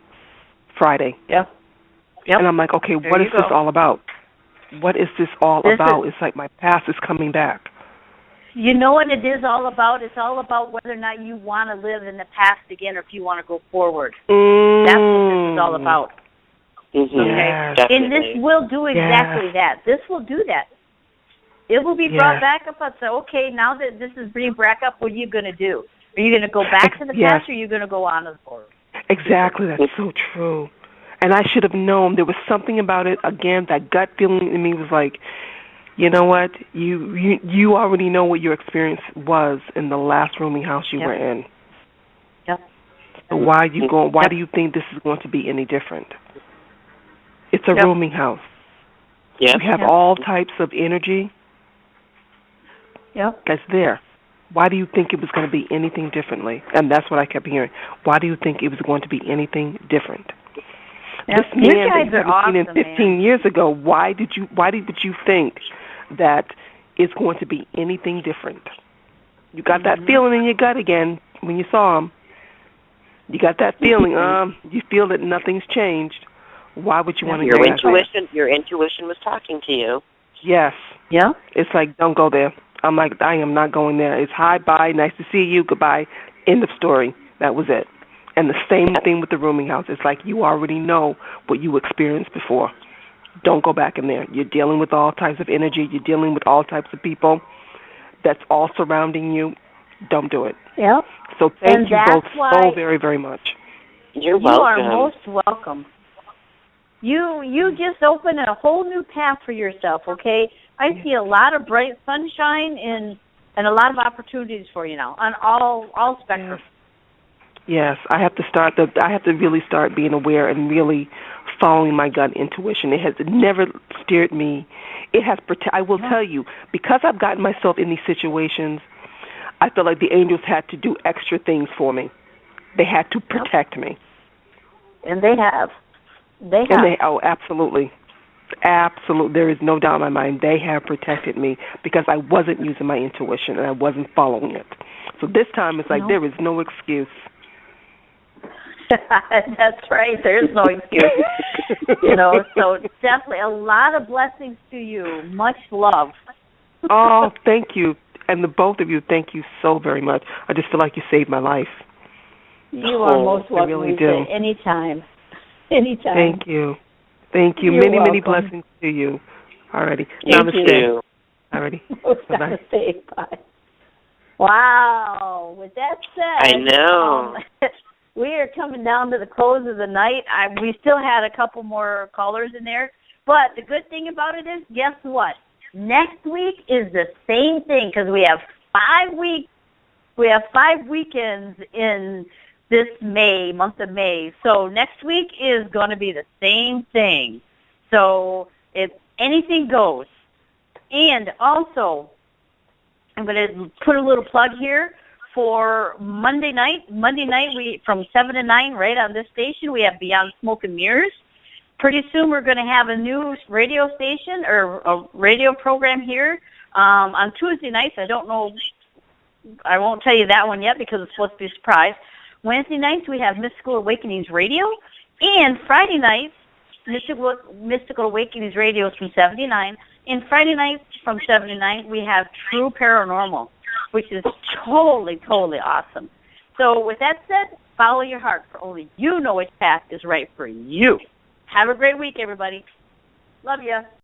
Friday. Yep. And I'm like, okay, what is this all about? What is this all about? It's like my past is coming back. You know what it is all about? It's all about whether or not you want to live in the past again, or if you want to go forward. That's what this is all about. Yes. And this will do exactly that. This will do that. It will be brought back up and say, okay, now that this is being brought up, what are you going to do? Are you going to go back to the past, or are you going to go on to the forward? Exactly. That's so true. And I should have known. There was something about it. Again, that gut feeling in me was like, you know what? You already know what your experience was in the last rooming house you were in. Yep. So why do you think this is going to be any different? It's a rooming house. Yeah. You have all types of energy. That's there. Why do you think it was going to be anything differently? And that's what I kept hearing. Why do you think it was going to be anything different? This man that you were seen 15 years ago, why did you think that it's going to be anything different. You got that feeling in your gut again when you saw him. You got that feeling. You feel that nothing's changed. Why would you want to go there? Your intuition was talking to you. Yes. Yeah. It's like, don't go there. I'm like, I am not going there. It's hi, bye, nice to see you, goodbye, end of story. That was it. And the same thing with the rooming house. It's like you already know what you experienced before. Don't go back in there. You're dealing with all types of energy. You're dealing with all types of people. That's all surrounding you. Don't do it. Yeah. So thank you both so very, very much. You're welcome. You are most welcome. You just opened a whole new path for yourself, okay? I see a lot of bright sunshine and a lot of opportunities for you now on all spectrums. Yes, I have to really start being aware and really following my gut intuition. It has never steered me. It has I will tell you, because I've gotten myself in these situations, I feel like the angels had to do extra things for me. They had to protect me. And they have. Oh, absolutely. Absolutely. There is no doubt in my mind. They have protected me because I wasn't using my intuition and I wasn't following it. So this time it's like there is no excuse. That's right. There is no excuse. So definitely a lot of blessings to you. Much love. Oh, thank you. And the both of you, thank you so very much. I just feel like you saved my life. You are most welcome. I really do. Anytime. Thank you. Thank you. You're welcome. Many blessings to you. Alrighty. Namaste. Alrighty. Namaste. Bye. Wow. With that said, I know. We are coming down to the close of the night. We still had a couple more callers in there. But the good thing about it is, guess what? Next week is the same thing because we have 5 weeks. We have 5 weekends in this month of May. So next week is going to be the same thing. So if anything goes. And also, I'm going to put a little plug here for Monday night. Monday night, we from 7 to 9, right on this station, we have Beyond Smoke and Mirrors. Pretty soon we're going to have a new radio station or a radio program here on Tuesday nights. I don't know. I won't tell you that one yet because it's supposed to be a surprise. Wednesday nights we have Mystical Awakenings Radio, and Friday nights Mystical Awakenings Radio is from 7 to 9. And Friday nights from 7 to 9 we have True Paranormal, which is totally awesome. So with that said, follow your heart, for only you know which path is right for you. Have a great week, everybody. Love ya.